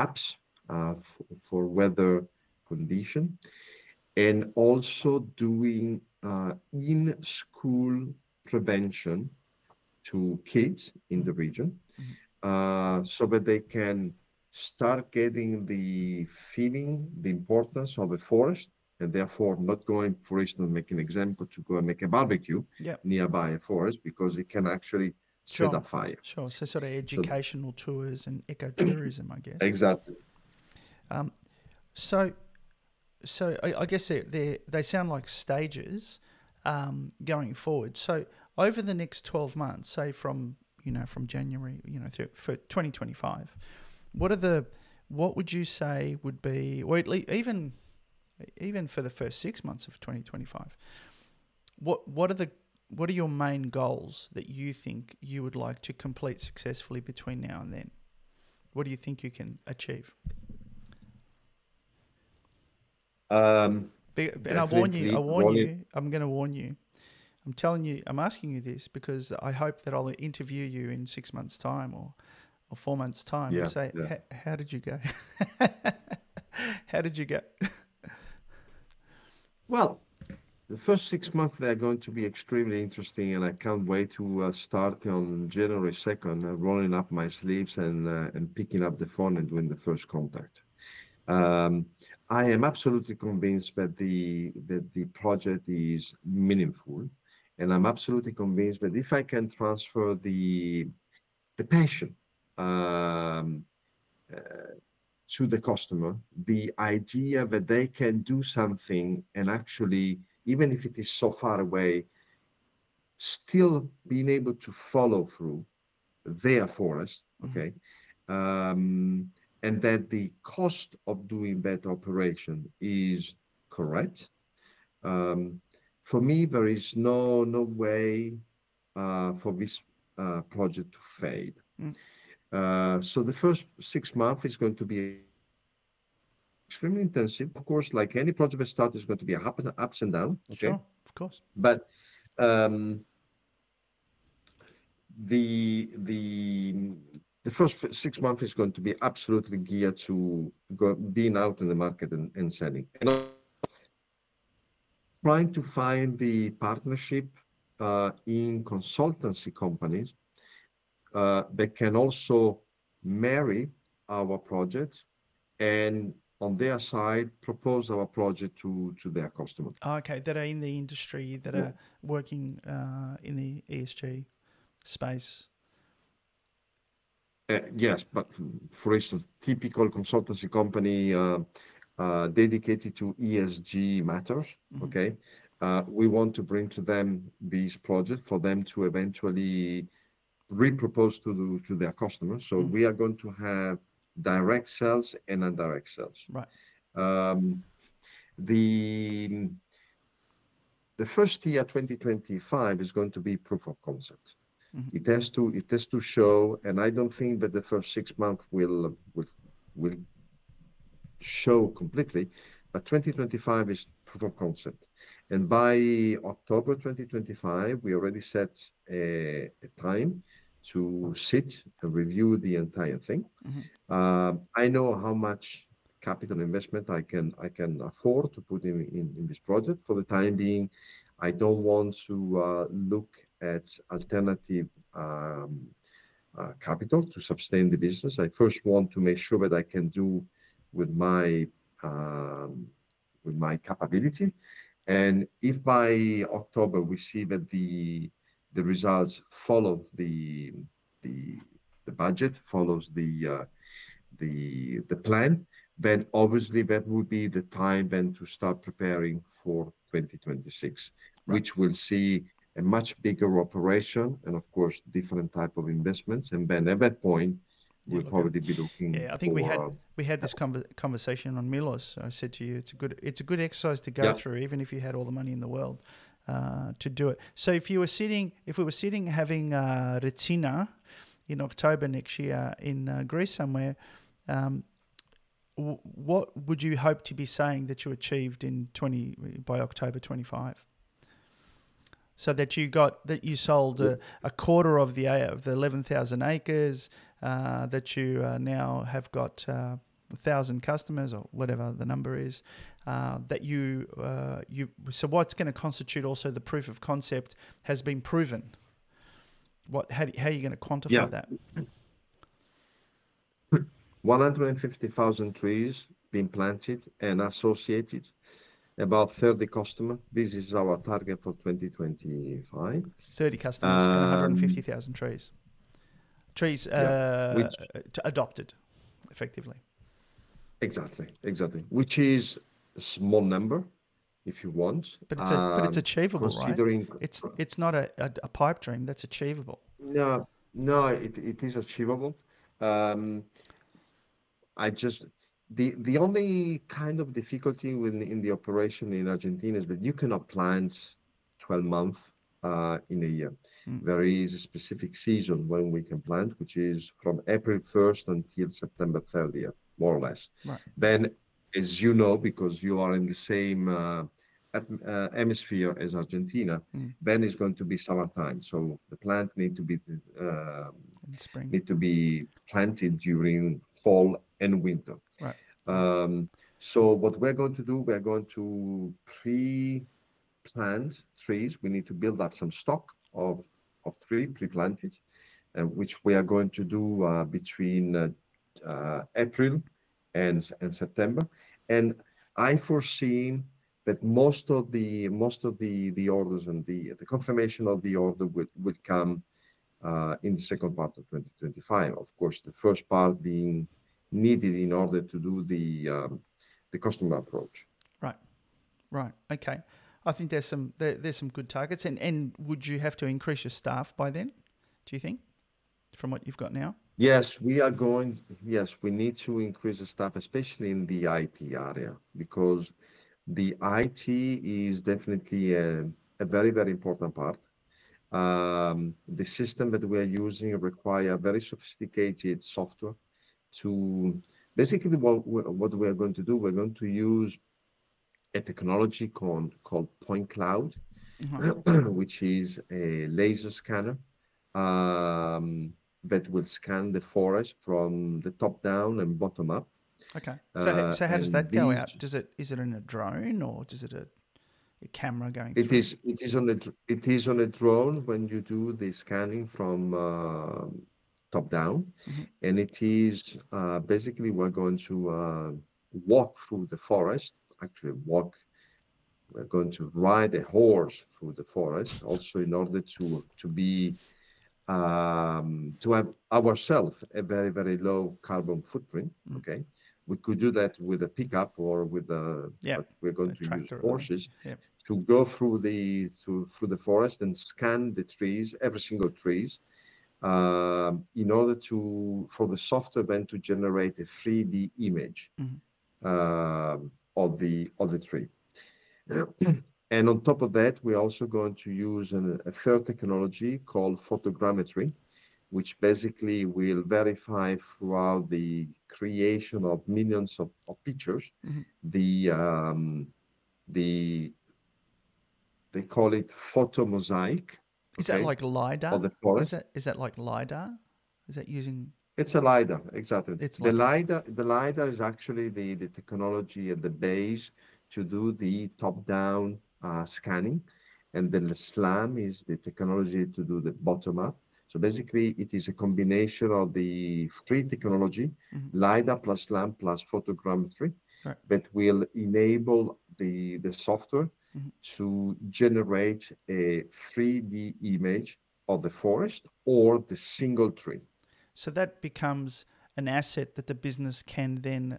apps for weather condition, and also doing in-school prevention to kids in the region, Mm-hmm. so that they can start getting the feeling, the importance of a forest, and therefore not going, for instance, make an example, to go and make a barbecue Yeah. nearby a forest because it can actually set Sure. a fire. Sure. So sort of So educational tours and ecotourism, I guess. exactly. Um, so I guess they sound like stages going forward. So over the next 12 months, say from from January through, for 2025, what would you say would be, or even for the first 6 months of 2025, what are your main goals that you think you would like to complete successfully between now and then? What do you think you can achieve? Um, And I Definitely warn rolling. you, I'm going to warn you. I'm telling you, I'm asking you this because I hope that I'll interview you in 6 months' time or 4 months' time and Yeah, say, yeah. How did you go? How did you go? Well, the first 6 months they're going to be extremely interesting, and I can't wait to start on January 2nd, rolling up my sleeves and picking up the phone and doing the first contact. Um, I am absolutely convinced that the project is meaningful, and I'm absolutely convinced that if I can transfer the passion um, uh, to the customer, the idea that they can do something and actually, even if it is so far away, still being able to follow through their forest, Mm-hmm. okay, um, and that the cost of doing that operation is correct. Um, for me, there is no way for this project to fail. Mm. So the first 6 months is going to be extremely intensive. Of course, like any project that starts, is going to be a ups and down. Okay, Sure, of but course. um, the the first 6 months is going to be absolutely geared to being out in the market and selling, and trying to find the partnership in consultancy companies that can also marry our project and on their side propose our project to their customer. Okay, that are in the industry, that Yeah. are working in the ESG space. Yes, but for instance, typical consultancy company dedicated to ESG matters. Mm-hmm. Okay, we want to bring to them these projects for them to eventually repropose to their customers. So Mm-hmm. we are going to have direct sales and indirect sales. Right. Um, the the first year, 2025, is going to be proof of concept. Mm-hmm. It has to show, and I don't think that the first 6 months will show completely, but 2025 is proof of concept. And by October 2025, we already set a time to sit and review the entire thing. Mm-hmm. I know how much capital investment I can afford to put in this project. For the time being, I don't want to look at alternative capital to sustain the business. I first want to make sure that I can do with my um, with my capability. And if by October we see that the results follow the the budget, follows the plan, then obviously that would be the time then to start preparing for 2026, Right. which will see a much bigger operation and of course different type of investments. And then at that point, Yeah, we'll look at. probably be looking Yeah, I think for we had this conversation on Milos. I said to you, it's a good exercise to go yeah, through, even if you had all the money in the world to do it. So if we were sitting having Retsina in October next year in Greece somewhere, um, what would you hope to be saying that you achieved in by October 25? So that you sold a quarter of the 11,000 acres, that you now have got 1,000 customers or whatever the number is, that so what's going to constitute also the proof of concept has been proven. How are you going to quantify yeah, that? 150,000 trees being planted and associated, about 30 customers. This is our target for 2025. 30 customers and Um, 150,000 trees. Trees yeah, which adopted, effectively. exactly, which is a small number, if you want. But it's achievable, right? Considering It's not a pipe dream. That's achievable. no, no, it is achievable. Um, I just the only kind of difficulty in the operation in Argentina is that you cannot plant 12 months in a year. Mm, There is a specific season when we can plant, which is from April 1st until September 30th, more or less. right. Then, as you know, because you are in the same hemisphere as Argentina, Mm, then it's going to be summertime. So the plant uh, in spring. need to be planted during fall and winter. Right. Right. Um, so what we're going to do, we're going to pre-plant trees. We need to build up some stock of tree pre-planted, which we are going to do between April and September. And I foresee that most of the orders and the confirmation of the order will come in the second part of 2025. Of course, the first part being needed in order to do the customer approach. Right. Right. Okay. I think there's some good targets. And would you have to increase your staff by then? Do you think, from what you've got now? Yes, we are going. Yes, we need to increase the staff, especially in the IT area, because the IT is definitely a very, very important part. The system that we are using require very sophisticated software to basically what we are going to do. We're going to use a technology called point cloud, Uh-huh. which is a laser scanner that will scan the forest from the top down and bottom up. Okay. So how does And that go these out? Is it in a drone or is it a camera going it through? is on a drone when you do the scanning from top down, Mm-hmm. and it is basically we're going to walk through the forest. Actually, we're going to ride a horse through the forest, also in order to have ourselves a very, very low carbon footprint. Mm. Okay. We could do that with a pickup or with Yeah. but we're going A to use tractor. horses Yeah. to go through the forest and scan the trees, every single trees, in order for the software then to generate a 3D image Mm-hmm. of the tree. And on top of that, we're also going to use a third technology called photogrammetry, which basically will verify throughout the creation of millions of pictures Mm-hmm. the the they call it photo mosaic, Is that okay, like of lidar? the forest. Is that like lidar? Is that using? It's a LiDAR, exactly. It's The like a. LiDAR, the LiDAR is actually the technology at the base to do the top-down scanning, and the SLAM is the technology to do the bottom-up. So basically, it is a combination of the three technology, Mm-hmm. LiDAR plus SLAM plus photogrammetry, Right. that will enable the software Mm-hmm. to generate a 3D image of the forest or the single tree. So that becomes an asset that the business can then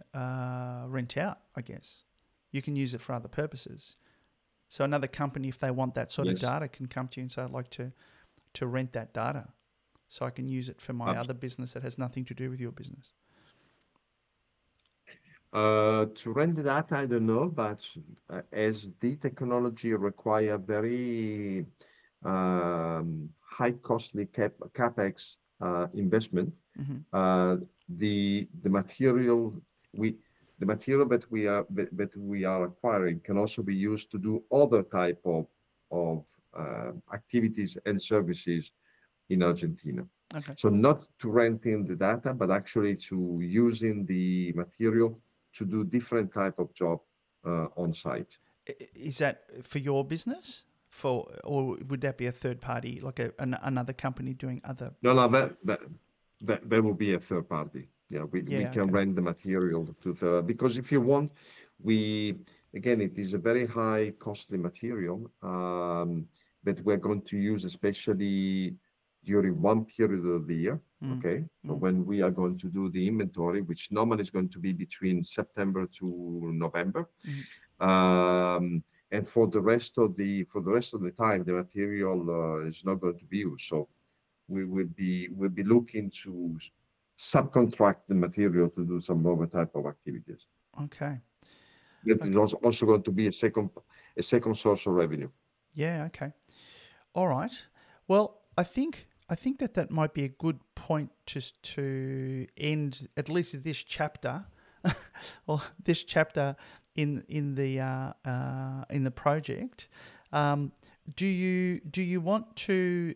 rent out, I guess. You can use it for other purposes. So another company, if they want that sort of Yes, data, can come to you and say, I'd like to rent that data so I can use it for my other business that has nothing to do with your business. To rent the data, I don't know, but as the technology require very high costly capex investment, Mm-hmm. the material we the material that we are acquiring can also be used to do other type of activities and services in Argentina. Okay. So not to renting the data, but actually to using the material to do different type of job on site. Is that for your business? Or would that be a third party, like another company doing other? No, no, that will be a third party. Yeah, we Yeah, can okay. rent the material to the because if you want, we again it is a very high costly material that we're going to use especially during one period of the year. Mm, Okay, so mm, when we are going to do the inventory, which normally is going to be between September to November, mm. and for the rest of the time, the material is not going to be used. So we will be looking to subcontract the material to do some other type of activities. Okay. That is Okay. also going to be a second source of revenue. Yeah, okay. All right. Well, I think that might be a good point to end at least this chapter, or this chapter in the project. Um, do you want to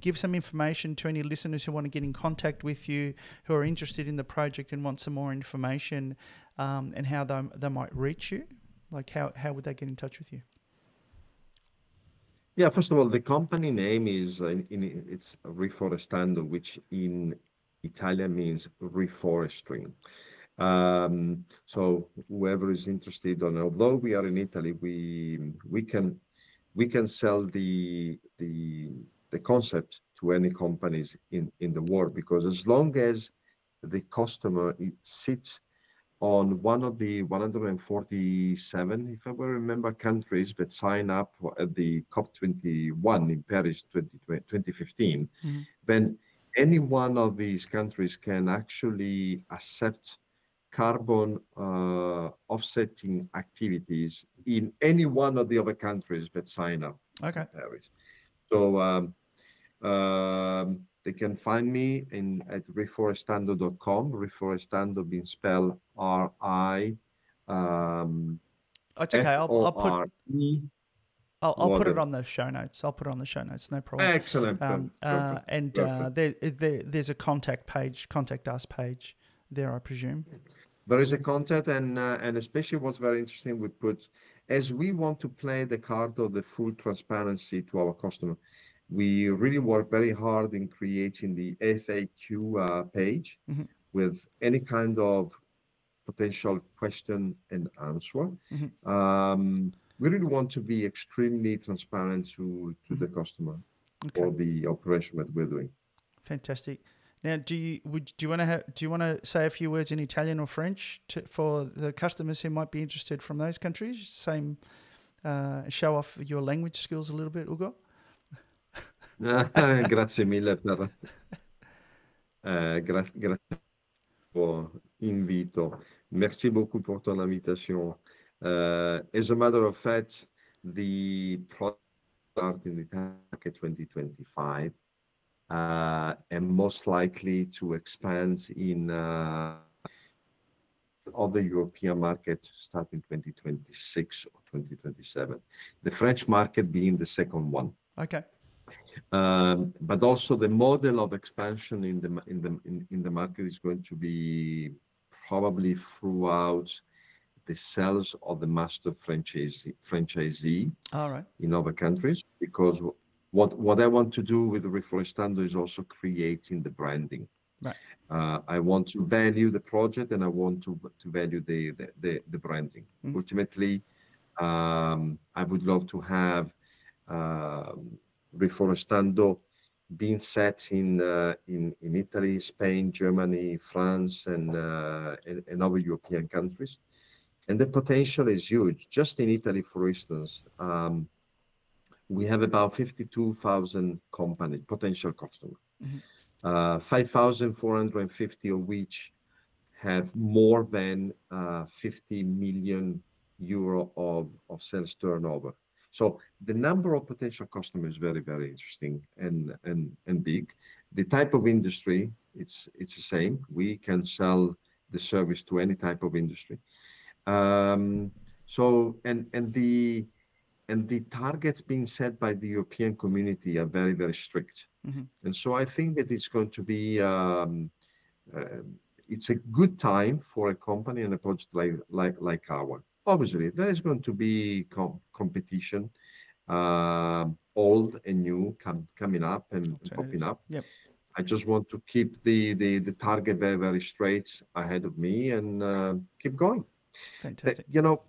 give some information to any listeners who want to get in contact with you, who are interested in the project and want some more information, and how they might reach you? Like how would they get in touch with you? Yeah, first of all, the company name is it's Riforestando, which in Italian means reforesting. So whoever is interested, on although we are in Italy, we can sell the concept to any companies in the world because as long as the customer sits on one of the 147, if I will remember, countries that sign up at the COP21 in Paris 2015, Mm-hmm. then any one of these countries can actually accept carbon offsetting activities in any one of the other countries that sign up in Okay. Paris. So they can find me at reforestando.com. Reforestando being spelled R-I It's okay. F-O-R-E. I'll put it Water. on the show notes. I'll put it on the show notes. No problem. Excellent. Perfect. And Perfect. there's a contact us page there, I presume. There is a content, and especially what's very interesting, we put as we want to play the card of the full transparency to our customer. We really work very hard in creating the FAQ page Hmm. with any kind of potential question and answer. Hmm. We really want to be extremely transparent to Hmm. the customer Okay, for the operation that we're doing. fantastic. Now, do you want to say a few words in Italian or French for the customers who might be interested from those countries? Show off your language skills a little bit, Ugo. Grazie mille grazie pour invito. Merci beaucoup pour ton invitation. As a matter of fact, the project started in the market 2025, and most likely to expand in other European markets starting 2026 or 2027. The French market being the second one. Okay. But also the model of expansion in the market is going to be probably throughout the sales of the master franchisee All right. in other countries, because what I want to do with Reforestando is also creating the branding. Right. I want to value the project and I want to value the branding. Mm. Ultimately, I would love to have um, Reforestando being set in Italy, Spain, Germany, France, and other European countries. And the potential is huge. Just in Italy, for instance, we have about 52,000 companies, potential customers, Mhm. 5,450 of which have more than 50 million euro of sales turnover. So the number of potential customers is very, very interesting and big. The type of industry, it's the same. We can sell the service to any type of industry. Um, so and the targets being set by the European community are very, very strict. Mhm. And so I think that it's going to be uh, it's a good time for a company and a project like our. Obviously, there is going to be competition, old and new coming up and popping Alternatives. up. Yep. I just want to keep the target very, very straight ahead of me and keep going. Fantastic. You know,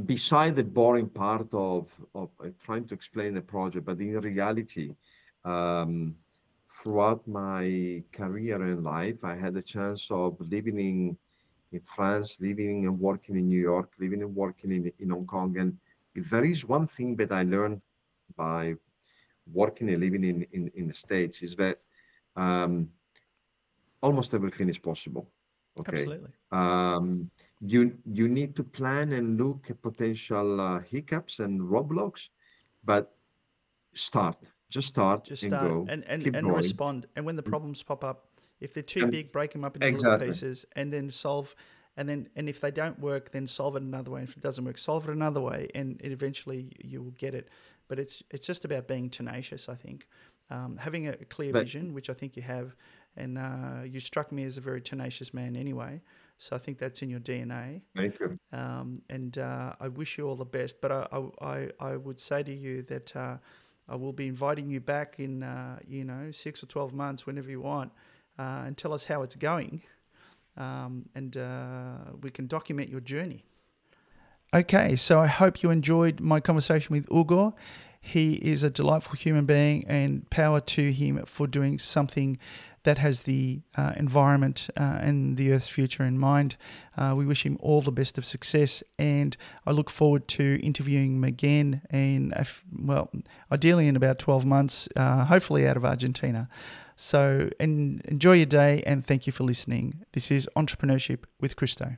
beside the boring part of trying to explain the project, but in reality, um, throughout my career and life, I had the chance of living in France, living and working in New York, living and working in Hong Kong. And if there is one thing that I learned by working and living in the States is that um, almost everything is possible. Okay. Absolutely. Um, you need to plan and look at potential hiccups and roadblocks, but start, just start Just and start go, and keep going. respond. And when the problems pop up, if they're too And big, break them up into little exactly, pieces and then solve. And if they don't work, then solve it another way. And if it doesn't work, solve it another way, and eventually you will get it. But it's just about being tenacious. I think having a clear but vision, which I think you have, and you struck me as a very tenacious man anyway. So I think that's in your DNA. thank you. And I wish you all the best. But I would say to you that I will be inviting you back in 6 or 12 months, whenever you want, and tell us how it's going, and we can document your journey. Okay, so I hope you enjoyed my conversation with Ugo. He is a delightful human being, and power to him for doing something that has the environment and the Earth's future in mind. We wish him all the best of success, and I look forward to interviewing him again, and ideally in about 12 months, hopefully out of Argentina. So enjoy your day, and thank you for listening. This is Entrepreneurship with Christo.